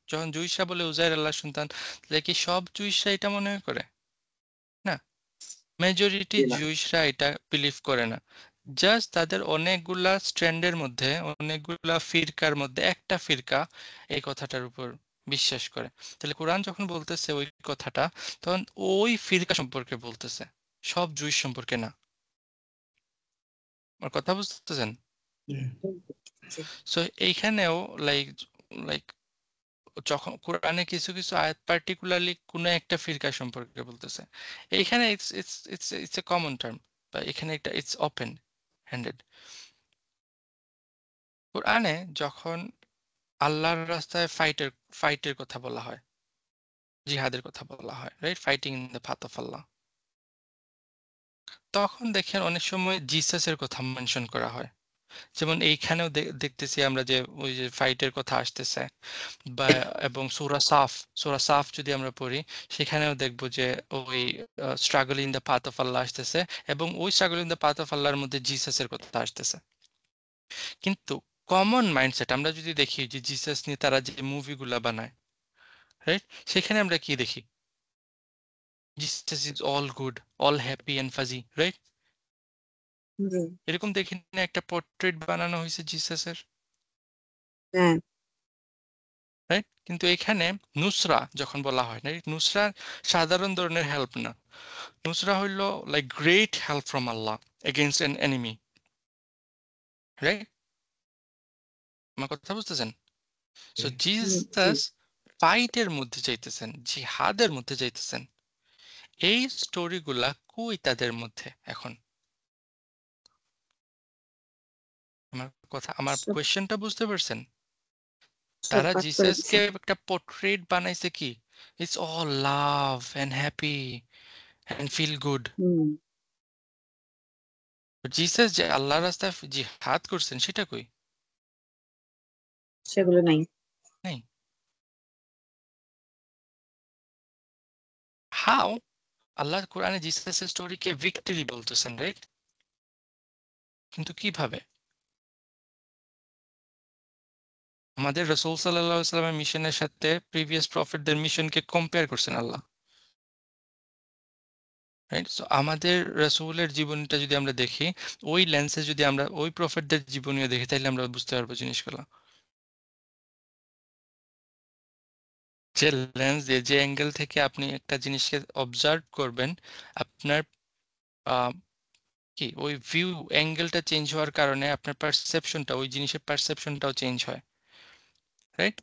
যখন জুইশরা বলে উজাইর আল্লাহর সন্তান, তাহলে কি সব জুইশরা এটা মনে করে? না, মেজরিটি জি না। জুইশরা এটা বিলিভ করে না। জাস্ট তাদের অনেকগুলা স্ট্র্যান্ডের মধ্যে, অনেকগুলা ফিরকার মধ্যে একটা ফিরকা এই কথাটার উপর বিশ্বাস করে। তাহলে কোরআন যখন বলতেছে ওই কথাটা, তখন ওই ফিরকা সম্পর্কে বলতেছে, সব জুইশ সম্পর্কে না। আমার কথা বুঝতেছেন? জি। জি। সো এইখানেও লাইক লাইক যখন কোরআনে কিছু কিছু আয়াত পার্টিকুলারলি কোনো একটা ফিরকা সম্পর্কে বলতেছে, এইখানে it's it's it's it's a common term, বা এখানে এটা ইটস ওপেন হ্যান্ডেড। কোরআনে যখন আল্লাহর রাস্তায় ফাইটের কথা বলা হয়, জিহাদের কথা বলা হয়, right, fighting in the path of Allah, তখন দেখেন অনেক সময় জিসাসের কথা মেনশন করা হয়। যেমন এইখানেও দেখতেছি আমরা যে ওই যে ফাইটের কথা আসতেছে, বা এবং সূরা সাফ যদি আমরা পড়ি, সেখানেও দেখবো যে ওই struggle in the path of Allah আসতেছে, এবং ওই struggle in the path of আল্লাহর মধ্যে জিসাসের কথা আসতেছে। কিন্তু কমন মাইন্ডসেট আমরা যদি দেখি যে জিসাস নিয়ে তারা যে মুভিগুলা বানায়, রাইট, সেখানে আমরা কি দেখি? Jesus is all good, all happy and fuzzy, right? জি। এরকম দেখি না একটা পোর্ট্রেট বানানো হয়েছে জিসাসের, হ্যাঁ। রাইট? কিন্তু এখানে নুসরা যখন বলা হয়, রাইট, নুসরা সাধারণ ধরনের হেল্প না, নুসরা হইল like great help from Allah against an enemy, right? আমার কথা বুঝতেছেন? সো জি। জিসাস ফাইটের মধ্যে যাইতেছেন, জিহাদের মধ্যে যাইতেছেন, এই স্টোরিগুলা কই তাদের মধ্যে এখন? আমার সব কোয়েশ্চেনটা বুঝতে পারছেন? সব তারা পাঠ করে দিছে। জিসাসকে একটা পোর্ট্রেট বানাইছে কি, it's all love and happy and feel good. Hmm. Jesus যে আল্লাহর রাস্তায় জিহাদ করছেন সেটা কই? সেগুলো নাই। নেই। হাউ? আল্লাহ কোরআনে জিসাসের স্টোরিকে ভিক্টরি বলতেছেন, রাইট? কিন্তু কিভাবে? আমাদের রাসূল সাল্লাল্লাহু আলাইহি ওয়াসাল্লামের মিশনের সাথে প্রিভিয়াস প্রফেটদের মিশনকে কম্পেয়ার করছেন আল্লাহ, রাইট? সো আমাদের রাসূলের জীবনীটা যদি আমরা দেখি, ওই লেন্সে যদি আমরা ওই প্রফেটদের জীবনীও দেখি, তাহলে আমরা বুঝতে পারবো জিনিসগুলো। যে লেন্স দিয়ে, যে অ্যাঙ্গেল থেকে আপনি একটা জিনিসকে অবজার্ভ করবেন, আপনার আহ, কি ওই ভিউ অ্যাঙ্গেলটা চেঞ্জ হওয়ার কারণে আপনার পারসেপশনটা, ওই জিনিসের পারসেপশনটাও চেঞ্জ হয়, রাইট?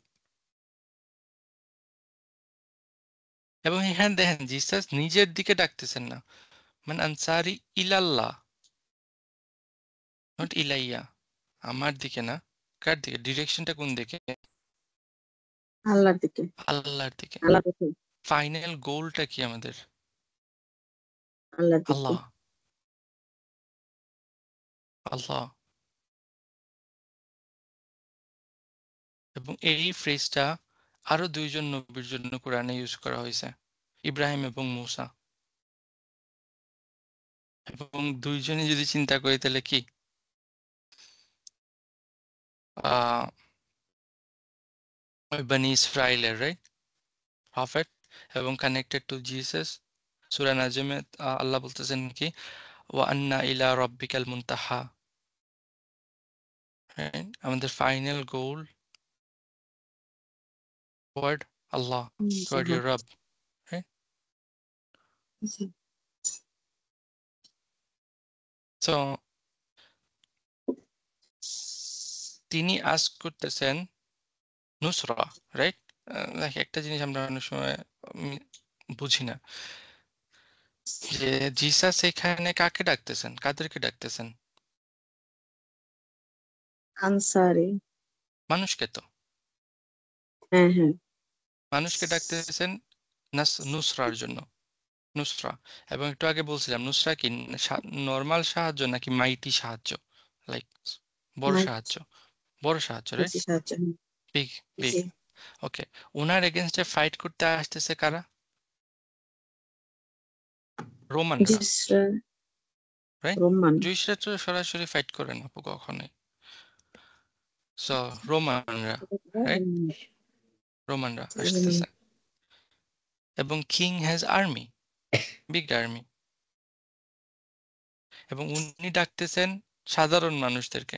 এবং এখানে দেখেন জিসাস নিজের দিকে ডাকতেছেন না, মানে আনসারি ইলাল্লাহ, নট ইলাইয়া, আমার দিকে না। কার দিকে? ডিরেকশনটা কোন দিকে? আল্লাহর দিকে। আল্লাহর দিকে। আল্লাহর দিকে। ফাইনাল গোলটা কি আমাদের? আল্লাহর দিকে। আল্লাহ, আল্লাহ। এবং এই ফ্রেজটা আরো দুইজন নবীর জন্য কোরআনে ইউজ করা হয়েছে, ইব্রাহিম এবং মূসা। এবং দুইজনই যদি চিন্তা করি তাহলে কি আহ ওই বনি ইসরাইলের, রাইট, প্রফেট, এবং কানেক্টেড টু জিসাস। সূরা নাজমে আল্লাহ বলতেছেন কি, ওয়া আন্না ইলা রাব্বিকাল মুনতাহা, রাইট? আমাদের final goal toward Allah, toward G. Your রব, রাইট? জি। সো তিনি আজ করতেছেন নুসরা, রাইট? একটা জিনিস আমরা অনেক সময় উম, বুঝি না, যে জিসাস এখানে কাকে ডাকতেছেন, কাদেরকে ডাকতেছেন? আনসারি। মানুষকে তো, হ্যাঁ, হ্যাঁ। মানুষকে ডাকতেছেন নুসরার জন্য, নুসরা। এবং একটু আগে বলছিলাম নুসরা কি নর্মাল সাহায্য নাকি মাইটি সাহায্য, লাইক বড় মাইক সাহায্য, বড় সাহায্য, রাইট? বেশি সাহায্য। Big, big. জি। ওকে, ওনার এগেনস্টে ফাইট করতে আসতেছে কারা? রোমানরা, জিসরা। রাইট? রোমান জুইশরা তো সরাসরি ফাইট করে না কখনোই। সো রোমানরা, রাইট? রোমানরা আসতেছে এবং king has army, big army, এবং উনি ডাকতেছেন সাধারণ মানুষদেরকে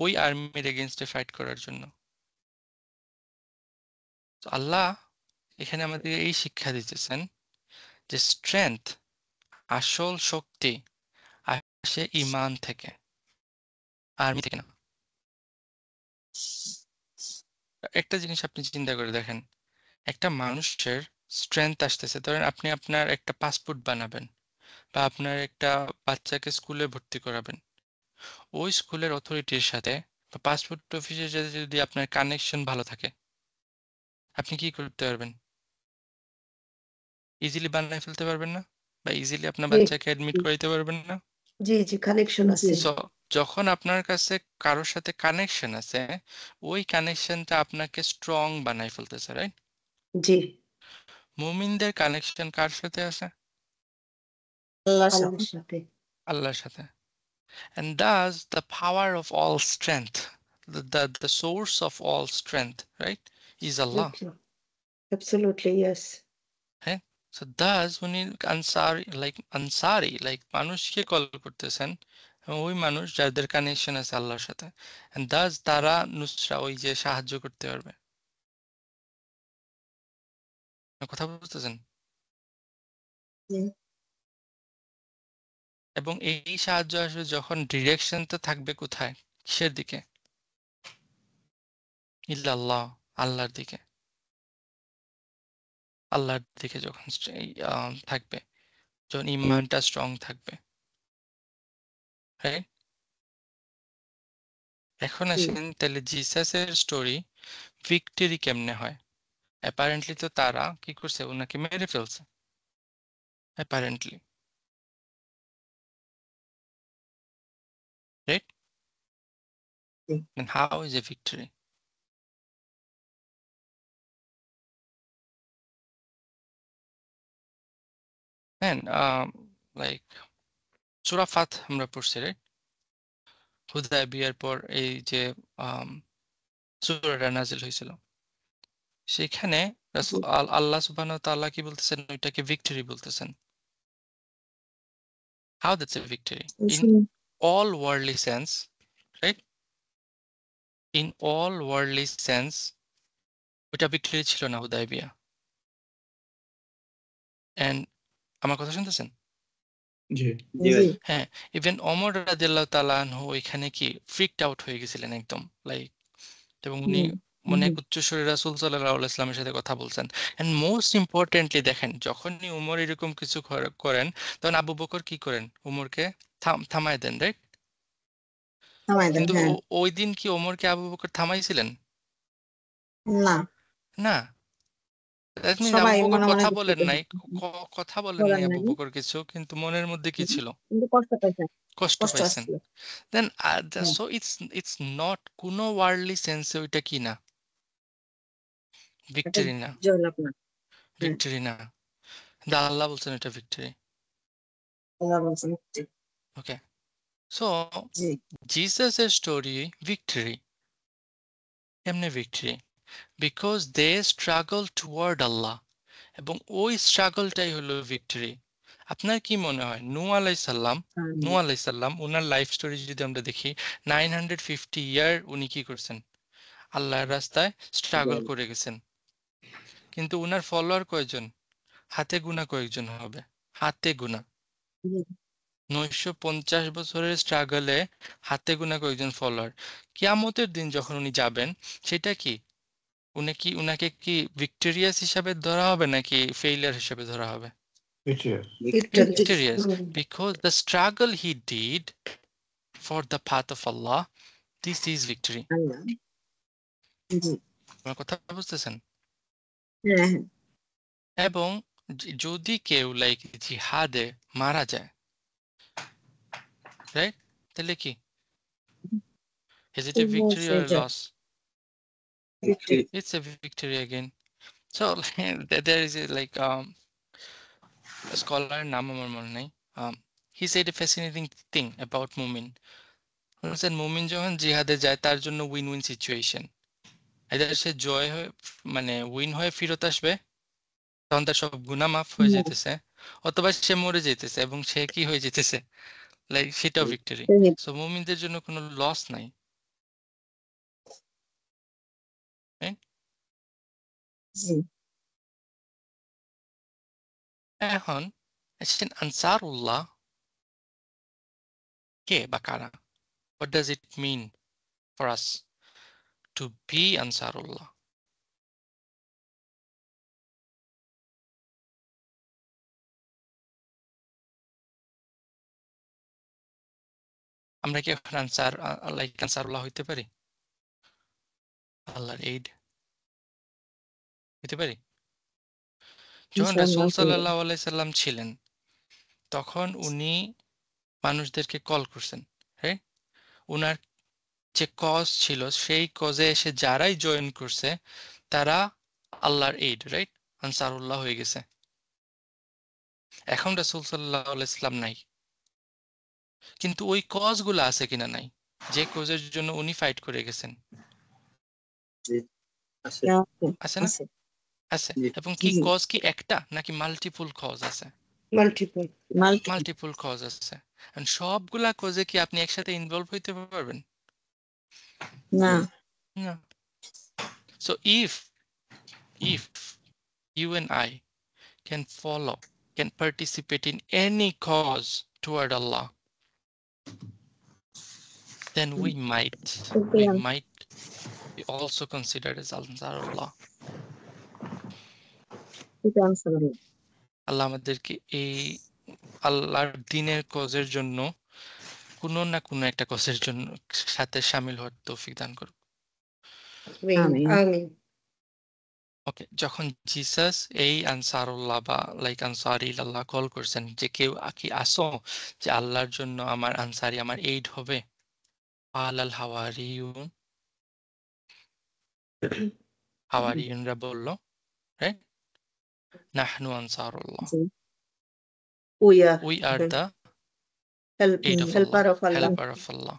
ওই আর্মির এগেনস্টে ফাইট করার জন্য। তো আল্লাহ এখানে আমাদের এই শিক্ষা দিতেছেন যে স্ট্রেংথ, আসল শক্তি আসে ঈমান থেকে, আর্মি থেকে না। একটা জিনিস আপনি চিন্তা করে দেখেন, একটা মানুষের স্ট্রেংথ আসতেছে, ধরেন আপনি আপনার একটা পাসপোর্ট বানাবেন বা আপনার একটা বাচ্চাকে স্কুলে ভর্তি করাবেন, ওই স্কুলের অথরিটির সাথে বা পাসপোর্ট অফিসের সাথে যদি আপনার কানেকশন ভালো থাকে, আপনি কি করতে পারবেন? ইজিলি বানায় ফেলতে পারবেন না? বা ইজিলি আপনার জি বাচ্চাকে অ্যাডমিট করাইতে পারবেন না? জি জি কানেকশন জি আছে। সো যখন আপনার কাছে কারোর সাথে কানেকশন আছে, ওই কানেকশনটা আপনাকে স্ট্রং বানাই ফেলতেছে, রাইট? জি মুমিনদের কানেকশন কার সাথে আছে? আল্লাহর সাথে আল্লাহর সাথে। আল্লাহর সাথে। And thus the power of all strength, the source of all strength, right, is Allah. Absolutely, yes. হ্যাঁ, so thus উনি আনসারি মানুষকে কল করতেছেন, এবং ওই মানুষ যাদের কানেকশন আছে আল্লাহর সাথে, and thus তারা নুসরা, ওই যে সাহায্য করতে পারবে। কথা বুঝতেছেন? জি। এবং এই সাহায্য আসবে যখন ডিরেকশনটা থাকবে কোথায়, কিসের দিকে? ইল্লাল্লাহ, আল্লাহর দিকে। আল্লাহর দিকে যখন থাকবে, যখন ইমানটা স্ট্রং থাকবে, রাইট? এখন আসেন তাহলে জিসাসের স্টোরি ভিক্টরি কেমনে হয়? অ্যাপারেন্টলি তো তারা কি করছে, ওনাকে মেরে ফেলছে apparently, right? G. And how is a victory? And like সূরা ফাত আমরা পড়ছি, রাইট? হুদায়বিয়ার পর এই যে সূরাটা নাজিল হয়েছিল, সেখানে আল্লাহ সুবহানাহু ওয়া তাআলা কি বলতেছেন, ওইটাকে ভিক্টরি বলতেছেন। How that's a victory? In all worldly sense, right? In all worldly sense, ওইটা ভিক্টরি ছিল না হুদায়বিয়া। And আমার কথা শুনতেছেন? জি জি হ্যাঁ, ইভেন ওমর রাদিয়াল্লাহু তাআলা আনহু এখানে কি ফ্রিকড আউট হয়ে গেছিলেন একদম, লাইক, এবং উনি অনেক উচ্চস্বরে রাসূল সাল্লাল্লাহু আলাইহি ওয়াসাল্লামের সাথে কথা বলছেন। এন্ড মোস্ট ইম্পর্টেন্টলি দেখেন, যখনই উমর এরকম কিছু করেন, তখন আবু বকর কি করেন, উমরকে থামায় দেন, রাইট? থামাই দেন, কিন্তু হ্যাঁ। ওই দিন কি ওমরকে আবু বকর থামাইছিলেন? না, না। দ্যাট মিনস আবু সবাই বকর মনে মনে কথা বুঝতে বলেন নাই, পেরেছে। কথা বলেন বলেন নাই আবু নাই, বকর কিছু, কিন্তু মনের মধ্যে কি ছিল? কিন্তু কষ্ট পাইছেন, কষ্ট কষ্ট পাইছেন। আসছিল। দেন হ্যাঁ, সো ইটস নট কোনো ওয়ার্ল্ডলি সেন্সে ওইটা কি না, এটা ভিক্টরি না, জয়লাভ না। হ্যাঁ, ভিক্টরি না। কিন্তু আল্লাহ বলছেন এটা ভিক্টরি। আল্লাহ বলছেন জি। ওকে, সো জি, জিসাসের স্টোরি ভিক্টরি। এমনি victory because they struggle toward Allah, এবং ওই স্ট্রাগলটাই হলো ভিক্টরি। আপনার কি মনে হয় নূহ আলাইসাল্লাম ওনার লাইফ স্টোরি যদি আমরা দেখি, 950 ইয়ার উনি কি করছেন, আল্লাহর রাস্তায় স্ট্রাগল করে গেছেন, কিন্তু উনার ফলোয়ার কয়জন? হাতে গোনা কয়েকজন হবে, হাতে গোনা। জি, 950 বছরের স্ট্রাগলে হাতে গোনা কয়েকজন ফলোয়ার। কিয়ামতের দিন যখন উনি যাবেন, সেটা কি উনাকে কি ভিক্টোরিয়াস হিসাবে ধরা হবে নাকি ফেইলিয়ার হিসাবে ধরা হবে? Victorious, because the struggle he did for the path of Allah, this is victory. আল্লাহ। জি, আমার কথা বুঝতেছেন? হ্যাঁ, হ্যাঁ, এবং যদি কেউ লাইক জিহাদে মারা যায়, রাইট, তাহলে কি, is it a victory or a Joy, loss? victory। It's a victory again. So there is a, like স্কলারের নাম আমার মনে নেই, he said a fascinating thing about মুমিন। বলেছেন মুমিন যখন জিহাদে যায় তার জন্য উইন উইন সিচুয়েশন। এদের সে জয় হয়ে মানে উইন হয়ে ফেরত আসবে, তখন তার সব গুনাহ মাফ হয়ে হুম, যেতেছে, অথবা সে মরে যেতেছে এবং সে কি হয়ে যেতেছে, লাইক সেটাও ভিক্টরি। শহীদ। সো মুমিনদের জন্য কোনো লস নাই। right? জি। এখন আসছেন আনসারুল্লাহ কে বা কারা? What does it mean for us to be Ansarullah? আমরা কি এখন আনসারুল্লাহ হইতে পারি? আল্লাহর এইড হইতে পারি? যখন রাসূল ইনশাআল্লাহ পেয়ে সাল্লাল্লাহু আলাইহি সাল্লাম ছিলেন তখন উনি মানুষদেরকে কল করছেন, রাইট? উনার যে কজ ছিল সেই কজে এসে যারাই জয়েন করছে তারা আল্লাহর এইড, রাইট, আনসারুল্লাহ হয়ে গেছে। এখন রাসূল সাল্লাল্লাহু আলাইহি সাল্লাম নাই, কিন্তু ওই কজগুলো আছে কিনা নাই, যে কজের জন্য উনি ফাইট করে গেছেন, জি আছে। আছে আছে না? আছে আছে। জি এবং কি জি কজ কি একটা নাকি মাল্টিপল কজ আছে? মাল্টিপল। মাল্টি মাল্টিপল কজ আছে। And সবগুলা কজে কি আপনি একসাথে ইনভলভ হইতে পারবেন? না। না। So if you and I can follow, can participate in any cause toward Allah, then we might be also considered as Ansarullah. আল্লাহ আমাদেরকে এই আল্লাহর দ্বীনের কজের জন্য কোনো না কোনো একটা কজের জন্য সাথে শামিল হওয়ার তৌফিক দান করুক। আমিন। আমিন। ওকে, যখন জিসাস এই আনসারুল্লাহ বা লাইক আনসারি আল্লাহ কল করছেন যে কেউ কি আসো যে আল্লাহর জন্য আমার আনসারি, আমার এইড হবে, আল হাওয়ারিয়ুন, হাওয়ারিয়ুনরা বলল, রাইট, নাহনু আনসারুল্লাহ, জি। We are we are the the help, aid of Allah, helper of Allah. Helper of Allah,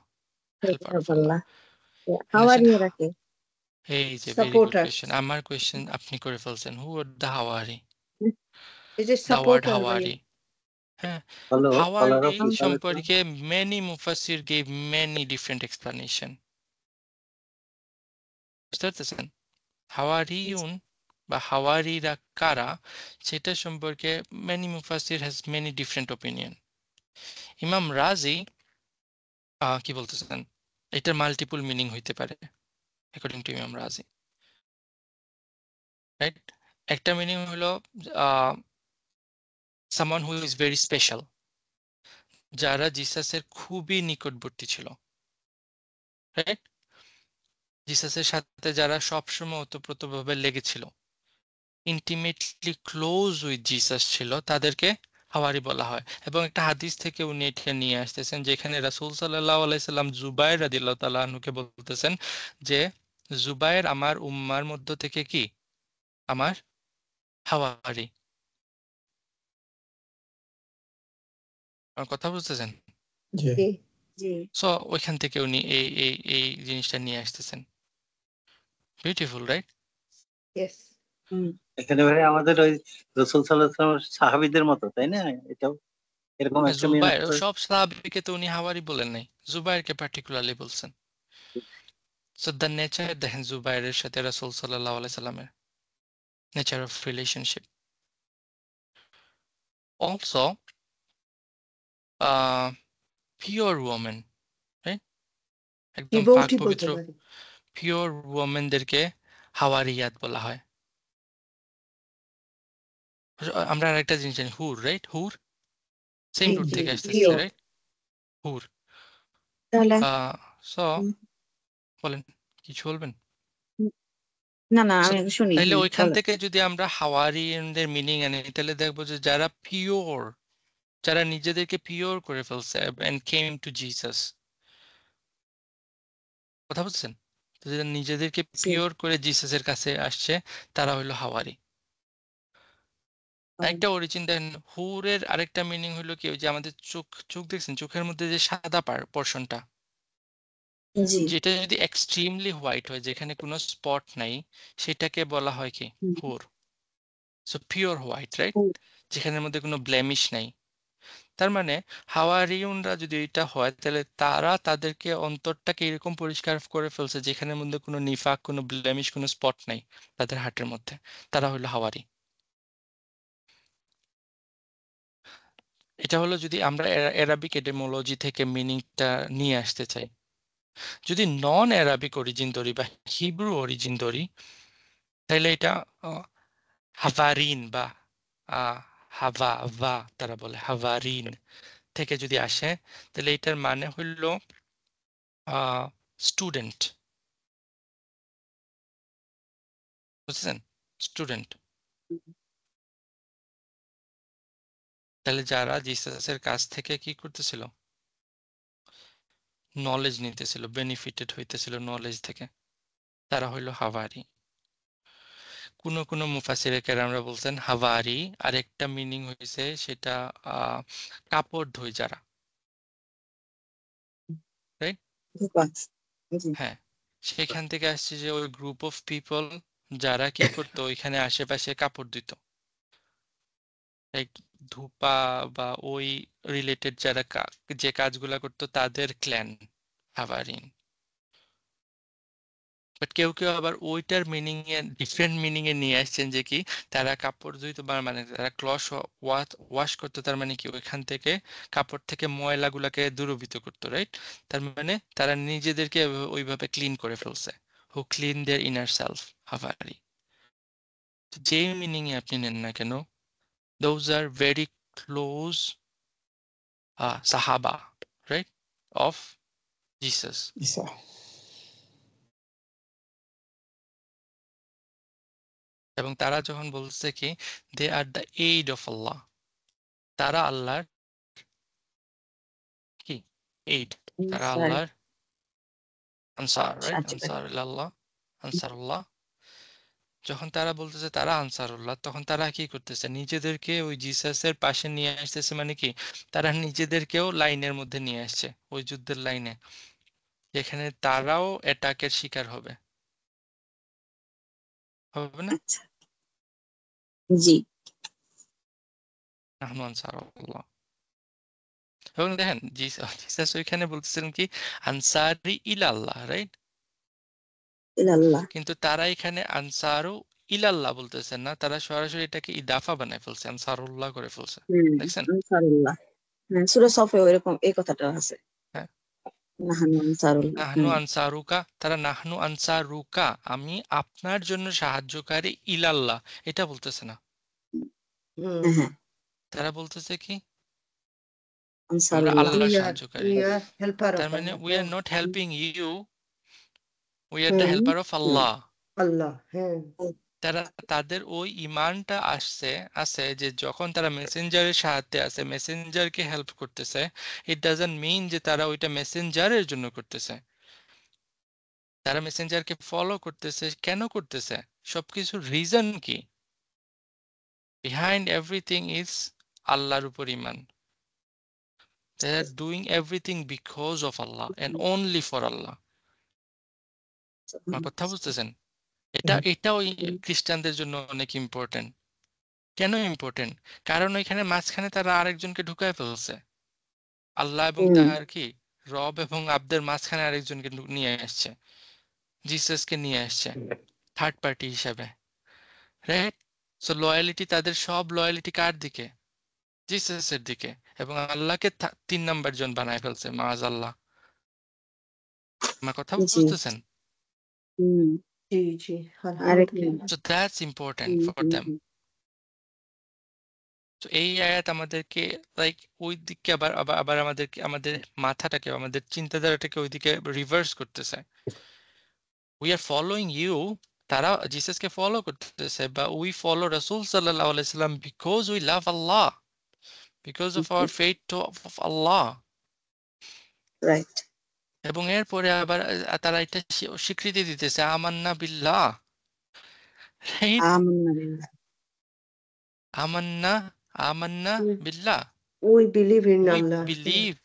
helper of Allah. আল্লাহ হাওয়ারিয়রা কে? এই যে ভেরি গুড Supporters. কোয়েশ্চেন, আমার কোয়েশ্চেন আপনি করে ফেলছেন। হু আর দ্য হাওয়ারি? It is the word supporter মানে হাওয়ারি, হ্যাঁ, ফলো ফলোয়ার হাওয়ারি অফ ঈসা আলাইহিস সালাম। সম্পর্কে many মুফাসসির gave many different explanation. বুঝতে পারতেছেন? হাওয়ারিয়ুন বা হাওয়ারিরা কারা সেটা সম্পর্কে many মুফাসসির has many different opinion. ইমাম রাজি কি বলতেছেন, এটার মাল্টিপল মিনিং হইতে পারে অ্যাকর্ডিং টু ইমাম রাজি, রাইট? একটা মিনিং হলো someone who is very special, যারা জিসাসের খুবই নিকটবর্তী ছিল, রাইট? জিসাসের সাথে যারা সবসময় ওতপ্রোতভাবে লেগেছিল, ইন্টিমেটলি ক্লোজ উইথ জিসাস ছিল, তাদেরকে হাওয়ারি বলা হয়। এবং একটা হাদিস থেকে উনি এটা নিয়ে আসতেছেন যেখানে রাসূল সাল্লাল্লাহু আলাইহি সাল্লাম জুবায়ের রাদিয়াল্লাহু তাআলা আনহুকে বলতেছেন যে জুবায়ের আমার উম্মার মধ্য থেকে কি আমার হাওয়ারি। আমার কথা বুঝতেছেন? জি জি। জি সো ওইখান থেকে উনি এই এই এই জিনিসটা নিয়ে আসতেছেন। Beautiful, right? Yes. হুম এখানে ভাই আমাদের ওই রাসূল সাল্লাল্লাহু আলাইহি ওয়াসাল্লাম সাহাবীদের মতো, তাই না? এটাও এরকম একটা মিন জুবায়ের আছে। সব সাহাবীকে তো উনি হাওয়ারি বলেন নাই, জুবায়েরকে পার্টিকুলারলি বলছেন। সো দ্য নেচার দেখেন জুবায়েরের সাথে রাসূল সাল্লাল্লাহু আলাইহি সাল্লামের nature of relationship. Also pure women, right, একদম পাক ডিভোটি বলতে পবিত্র পারি। পিওর ওমেনদেরকে হাওয়ারিয়াত বলা হয়। আমরা আরেকটা জিনিস জানি, হুর, রাইট? হুর সেম জি রুট জি থেকে আসতেছে, পিওর। রাইট? হুর। তাহলে সো হুম, বলেন, কিছু বলবেন? হুম, না না So, আমি শুনি তাইলে ওইখান বলেন। থেকে যদি আমরা হাওয়ারিয়ানদের মিনিং আনি তাহলে দেখবো যে যারা পিওর, যারা নিজেদেরকে পিওর করে ফেলছে and came to Jesus, কথা বুঝছেন? তো যারা নিজেদেরকে জি পিওর করে জিসাসের কাছে আসছে তারা হলো হাওয়ারি। একটা অরিজিন দেন। হুরের আরেকটা মিনিং হলো কি, ওই যে আমাদের চোখ চোখ দেখছেন, চোখের মধ্যে যে সাদা পোর্শনটা, জি যেটা যদি এক্সট্রিমলি হোয়াইট হয়, যেখানে কোনো স্পট নাই, সেটাকে বলা হয় কি হুম, হুর। সো পিওর হোয়াইট, রাইট, হুম, যেখানের মধ্যে কোনো ব্লেমিশ নাই। তার মানে হাওয়ারিউনরা যদি এটা হয়, তাহলে তারা তাদেরকে অন্তরটাকে এরকম পরিষ্কার করে ফেলছে যেখানের মধ্যে কোনো নিফাক, কোনো ব্লেমিশ, কোনো স্পট নাই তাদের হার্টের মধ্যে। তারা হলো হাওয়ারি। এটা হলো যদি আমরা অ্যারাবিক এটিমোলজি থেকে মিনিংটা নিয়ে আসতে চাই। যদি নন অ্যারাবিক অরিজিন ধরি বা হিব্রু অরিজিন ধরি, তাহলে এটা হাভারিন বা আহ, হাভা ভা তারা বলে হাভারিন থেকে যদি আসে, তাহলে এটার মানে হইল স্টুডেন্ট। বুঝছেন? স্টুডেন্ট। তাহলে যারা জিসাসের কাছ থেকে কি করতেছিল, নলেজ নিতেছিল, বেনিফিটেড হইতেছিল নলেজ থেকে, তারা হইল হাভারি। কোন কোন মুফাসিরে কেরামরা বলছেন হাভারি আরেকটা মিনিং হয়েছে, সেটা কাপড় ধোয় যারা, রাইট? ধোপা, জি হ্যাঁ, সেখান থেকে আসছে যে ওই গ্রুপ অফ পিপল যারা কি করতো, ওইখানে আশেপাশে কাপড় ধুইত, লাইক ধূপা বা ওই রিলেটেড যারা যে কাজগুলা করতো, তাদের ক্ল্যান হাভারিন। বাট কেউ কেউ আবার ওইটার মিনিং এ ডিফারেন্ট মিনিং এ নিয়ে আসছেন, যে কি তারা কাপড় ধুইতো বা মানে তারা ক্লথ ওয়াশ করতো, তার মানে কি ওইখান থেকে কাপড় থেকে ময়লাগুলাকে দূরীভূত করতো, রাইট? তার মানে তারা নিজেদেরকে ওইভাবে ক্লিন করে ফেলছে। হু ক্লিন দেয়ার ইনার সেলফ, হাভারি। যে মিনিং এ আপনি নেন না কেন, দোজ আর ভেরি ক্লোজ সাহাবা, রাইট, অফ জিসাস। ঈসা। এবং তারা যখন বলছে কি দে আর দ্য এইড অফ আল্লাহ, তারা আল্লাহর কি এইড, তারা সরি আল্লাহর আনসার, রাইট, সাহায্যকারী। আনসার আল্লাহ, আনসারুল্লাহ। যখন তারা বলতেছে তারা আনসারুল্লাহ, তখন তারা কি করতেছে, নিজেদেরকে ওই জিসাসের পাশে নিয়ে আসতেছে। মানে কি, তারা নিজেদেরকেও লাইনের মধ্যে নিয়ে আসছে, ওই যুদ্ধের লাইনে, যেখানে তারাও অ্যাটাকের শিকার হবে। হবে না? আচ্ছা জি নাহনু আনসারুল্লাহ। এবং দেখেন জিসাস ওইখানে বলতেছিলেন কি আনসারি ইলাল্লাহ, রাইট? ইলাল্লাহ কিন্তু তারা এখানে আনসারু ইলাল্লাহ বলতেছেন না, তারা সরাসরি এটাকে ইদাফা বানায় ফেলছে, আনসারুল্লাহ করে ফেলছে। দেখছেন? আনসারুল্লাহ। হ্যাঁ সূরা সফে এরকম এই কথাটা আছে, হ্যাঁ, নাহানু আনসারুল্লাহ। নাহনু আনসারুকা, তারা নাহনু আনসারুকা, আমি আপনার জন্য সাহায্যকারী, ইলাল্লাহ এটা বলতেছে না। হ্যাঁ হুম হ্যাঁ তারা বলতেছে কি আমরা আনসারুল্লাহ। আল্লাহর we are সাহায্যকারী। we are helper তার of মানে Allah. We are not helping you, we are the hmm helper of hmm Allah. Allah হ্যাঁ তারা তাদের ওই ইমানটা আছে যে যখন তারা মেসেঞ্জারের সাহায্যে আছে, মেসেঞ্জারকে হেল্প করতেছে, ইট ডাজন্ট মিন যে তারা ওইটা মেসেঞ্জারের জন্য করতেছে। তারা মেসেঞ্জারকে ফলো করতেছে, কেন করতেছে, সবকিছুর রিজন কি, বিহাইন্ড এভরিথিং ইজ আল্লাহর উপর ইমান। They are doing everything because of Allah and only for Allah. আমার কথা বুঝতেছেন? এটাও খ্রিস্টানদের জন্য অনেক ইম্পর্টেন্ট। কেন ইম্পর্টেন্ট? কারণ ওইখানে মাঝখানে তারা আরেকজনকে ঢুকায় ফেলছে, আল্লাহ এবং হুম তার কি রব এবং আব্দের মাঝখানে আরেকজনকে নিয়ে আসছে, জিসাসকে নিয়ে আসছে থার্ড পার্টি হিসাবে, রাইট? সো লয়ালিটি, তাদের সব লয়ালিটি কার দিকে? জিসাসের দিকে। এবং আল্লাহকে 3 নাম্বার জন বানায় ফেলছে, মাআজাল্লাহ। আমার কথা জি বুঝতেছেন? হুম জি জি আরেক আলহামদুলিল্লাহ so that's important hmm for hmm them. হুম তো এই আয়াত আমাদেরকে লাইক ওই দিকে আবার আবার আবার আমাদেরকে, আমাদের মাথাটাকে, আমাদের চিন্তাধারাটাকে ওইদিকে রিভার্স করতেছে। উই আর ফলোইং ইউ, তারা জিসাসকে ফলো করতেছে, বা উই ফলো রাসূল সাল্লাল্লাহু আলাইহি সাল্লাম because we love Allah, because of our faith to of Allah. Right এবং এরপরে আবার তারা এটা স্বীকৃতি দিতেছে আমান্না বিল্লাহ, রাইট? আমান্না বিল্লাহ। আমান্না আমান্না Mm. বিল্লাহ। We believe in We Allah. believe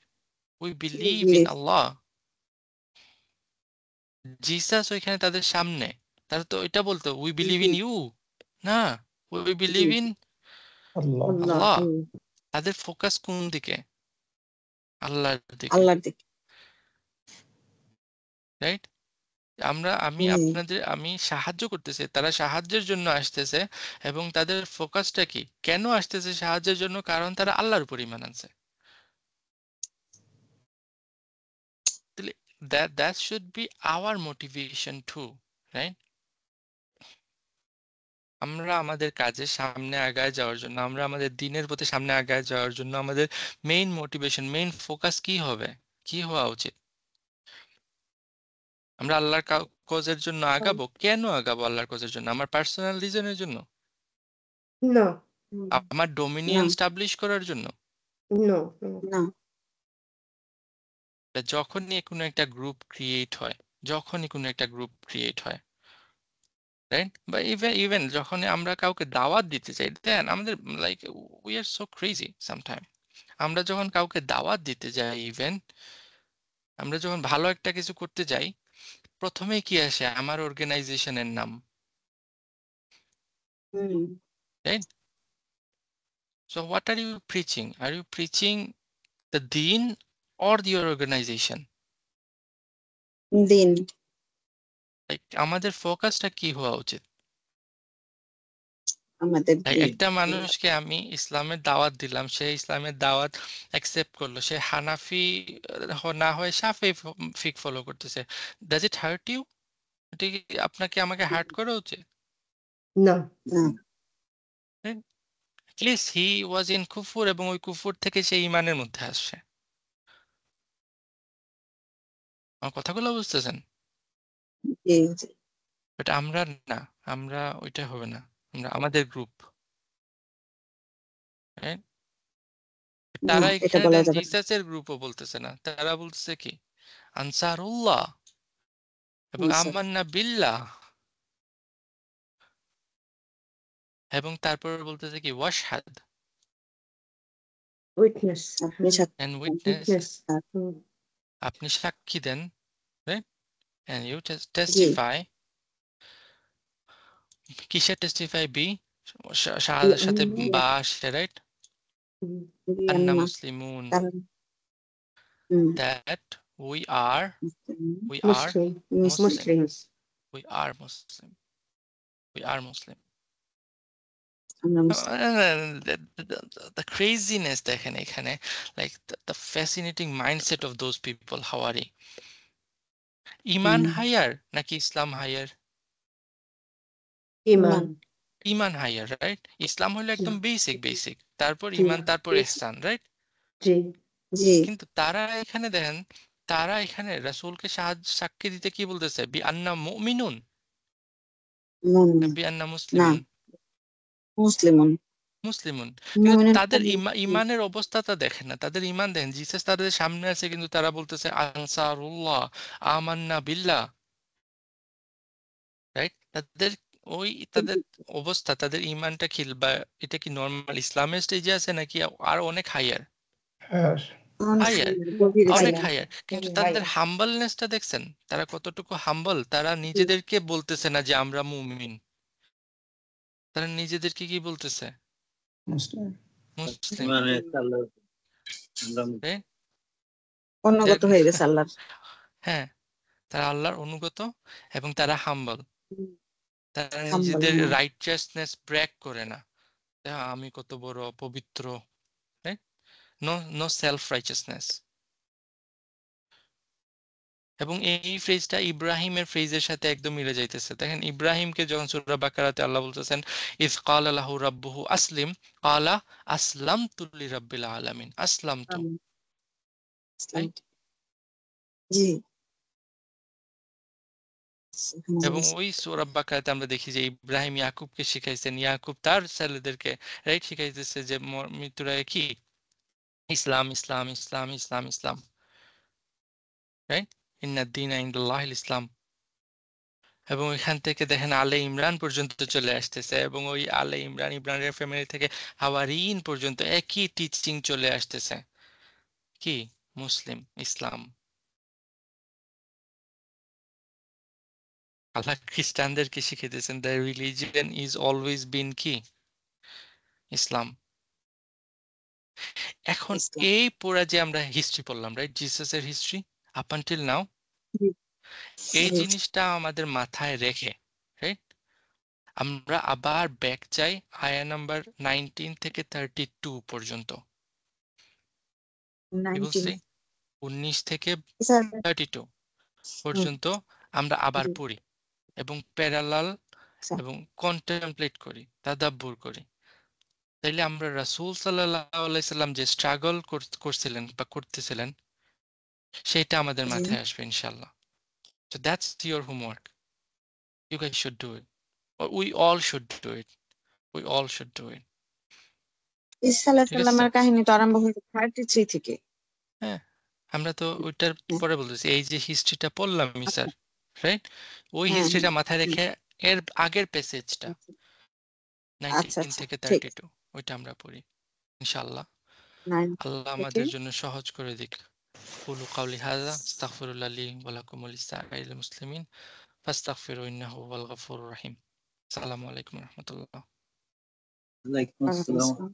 we We believe in believe. Allah. Jesus ওইখানে তাদের সামনে, তারা তো এটা বলতো উই বিলিভ ইন জি ইউ, না উই বিলিভ জি ইন আল্লাহ Allah. আল্লাহ। Mm. তাদের ফোকাস কোন দিকে? আল্লাহর দিকে, আল্লাহর দিকে। রাইট? আমি সাহায্য করতেছি, তারা সাহায্যের জন্য আসতেছে, এবং তাদের ফোকাসটা কি, কেন আসতেছে সাহায্যের জন্য? কারণ তারা আল্লাহর উপর ঈমান আনছে। তাহলে that should be our motivation too, right? আমরা আমাদের কাজে সামনে আগায় যাওয়ার জন্য, আমরা আমাদের দিনের পথে সামনে আগায় যাওয়ার জন্য আমাদের মেইন মোটিভেশন, মেইন ফোকাস কি হবে, কি হওয়া উচিত? আমরা আল্লাহর কজের জন্য আগাবো। কেন আগাবো আল্লাহর কজের জন্য? আমার পার্সোনাল রিজনের জন্য? No. আমার না ডোমিনিয়ন স্টাবলিশ করার জন্য? No. No. না যখনই কোনো একটা গ্রুপ ক্রিয়েট হয়, রাইট? বা ইভেন যখন আমরা কাউকে দাওয়াত দিতে চাই, দেন আমাদের like we are so crazy sometime. আমরা যখন কাউকে দাওয়াত দিতে যাই, ইভেন আমরা যখন ভালো একটা কিছু করতে যাই, প্রথমেই কি আসে? আমার অর্গানাইজেশনের নাম, hmm right? So what are you preaching? Are you preaching the দিন অর your organization? দিন লাইক আমাদের ফোকাসটা কি হওয়া উচিত? আমাদের দিন। একটা মানুষকে আমি ইসলামের দাওয়াত দিলাম, সে ইসলামের দাওয়াত অ্যাকসেপ্ট করলো, সে হানাফি না হয় শাফি ফিক ফলো করতেছে, ডাজ ইট হার্ট ইউ? এটা কি আপনাকে আমাকে হার্ট করা উচিত? No. না প্লিজ, হি ওয়াজ ইন কুফুর, এবং ওই কুফুর থেকে সে ইমানের মধ্যে আসছে। আমার কথাগুলো বুঝতেছেন? জি জি বাট আমরা না, আমরা ওইটা হবে না, আমরা আমাদের গ্রুপ, না তারা এটা এখানে বলা দেন যাবে না। জিসাসের গ্রুপও বলতেছে না, তারা বলতেছে কি আনসারুল্লাহ এবং আনসার আমান্না বিল্লাহ, এবং তারপর বলতেছে কি ওয়াশহাদ Witness. আপনি এন্ড উইটনেস, Witness. Mm. আপনি সাক্ষী দেন, রাইট? এন্ড ইউ জি টেস্টিফাই। কিসের টেস্টিফাই? বি শাহাদার সাথে বা আসে, রাইট? Mm. আন্না আন্না মুসলিমুন, কারণ hmm that we are Muslim. Muslim, Muslims. We are Muslim, we are Muslim. আমরা মুসলিম। The craziness দেখেন এখানে, like the fascinating mindset of those people. হাওয়ারি ইমান হুম হায়ার নাকি ইসলাম হায়ার? ইমান Iman. ইমান হায়ার, রাইট? ইসলাম হলো একদম বেসিক, তারপর জি ইমান, তারপর ইহসান, রাইট? জি জি কিন্তু তারা এখানে দেখেন, তারা এখানে রাসূলকে সাক্ষী দিতে কি বলতেছে? বি আন্না মুমিনুন, মুন বি আন্না না মুসলিমুন, মুসলিমুন মুসলিমুন। কিন্তু মুমিনুন তাদের ইমানের অবস্থাটা দেখেন না, তাদের ইমান দেখেন, জিসাস তাদের সামনে আছে, কিন্তু তারা বলতেছে আনসারুল্লাহ, আমান্না বিল্লাহ, রাইট? তাদের অবস্থা, তাদের ইমানটা কি, বা এটা কি নর্মাল ইসলামের স্টেজে আছে নাকি আর অনেক হাইয়ার? হ্যাঁ অনেক হাইয়ার, গভীরে অনেক ছিলেন। হাইয়ার। কিন্তু Very তাদের high. হাম্বলনেসটা দেখছেন, তারা কতটুকু হাম্বল? তারা নিজেদেরকে বলতেছে না যে আমরা মুমিন, তারা নিজেদেরকে কি বলতেছে? মুসলিম মুসলিম, মানে আল্লাহ আমরা right? অনুগত হয়ে গেছে আল্লাহর। হ্যাঁ, তারা আল্লাহর অনুগত, এবং তারা হাম্বল। তারা হাম্বল নিজেদের হ্যাঁ রাইটিয়াসনেস ব্র্যাগ করে না, আমি কত বড় পবিত্র, রাইট? No self righteousness. এবং এই ফ্রেজটা ইব্রাহিমের ফ্রেজের সাথে একদম মিলে যাইতেছে। দেখেন ইব্রাহিমকে যখন সূরা বাকারাতে আল্লাহ বলতেছেন ইজ ক্বালা লাহু রাব্বুহু আসলিম, ক্বালা আসলামতু লিরাব্বিল আলামিন, আসলামতু, ইসলাম। রাইট? জি এবং ওই সূরা বাকারাতে আমরা দেখি যে ইব্রাহিম ইয়াকুবকে শিখাইছেন, ইয়াকুব তার ছেলেদেরকে, রাইট, শিখাইতেছে যে মৃত্যুর আগে কি ইসলাম, ইসলাম, ইসলাম, ইসলাম, ইসলাম, রাইট? ইন্নাদ দীনা ইনদাল্লাহিল ইসলাম। এবং এখান থেকে দেখেন আলে ইমরান পর্যন্ত চলে আসতেছে, এবং ওই আলে ইমরানের ফ্যামিলি থেকে হাওয়ারিন পর্যন্ত একই টিচিং চলে আসতেছে, কি মুসলিম ইসলাম। আল্লাহ খ্রিস্টানদেরকে শিখিয়েছেন the religion is always been কি ইসলাম। এখন ইসলাম। এই পড়া যে আমরা হিস্ট্রি পড়লাম, রাইট, জিসাসের হিস্ট্রি আপ আনটিল নাও, জি, এই জি, জিনিসটা আমাদের মাথায় রেখে, রাইট, আমরা আবার ব্যাক যাই আয়া নাম্বার 19 থেকে 32 পর্যন্ত। কি 19 বলছি? 19 থেকে স্যার 32 হুম, পর্যন্ত আমরা আবার জি পড়ি এবং প্যারালাল স্যার এবং কন্টেমপ্লেট করি, তাদাব্বুর করি। তাইলে আমরা রাসূল সাল্লাল্লাহু আলাইহি সাল্লাম যে স্ট্রাগল করছিলেন বা করতেছিলেন, সেটা আমাদের জি মাথায় আসবে ইনশাআল্লাহ। So that's your homework. You guys should do it. Or we all should do it. We all should do it. ঈসা ঠিক আছে? আলাইহিসসালামের কাহিনী তো আরম্ভ হয়েছে 33 থেকে। হ্যাঁ, আমরা তো ওইটার হ্যাঁ পরে বলতেছি, এই যে হিস্ট্রিটা পড়লাম আচ্ছা, স্যার, রাইট, ওই হ্যাঁ হ্যাঁ হিস্ট্রিটা মাথায় হুম, রেখে এর আগের প্যাসেজটা আচ্ছা 19 আচ্ছা থেকে ঠিক 32 ওইটা আমরা পড়ি ইনশাআল্লাহ। 9 আল্লাহ থেকে আমাদের জন্য সহজ করে দিক। কুলু কাউলি হাযা আস্তাগফিরুল্লাহ লি ওয়া লাকুম ওয়া লিসাইরিল মুসলিমিন ফাস্তাগফিরু ইন্নাহু হুয়াল গফুরুর রহিম। আসসালামু আলাইকুম ওয়া রাহমাতুল্লাহ। ওয়ালাইকুম ওয়ালাইকুম আসসালাম। আসসালাম।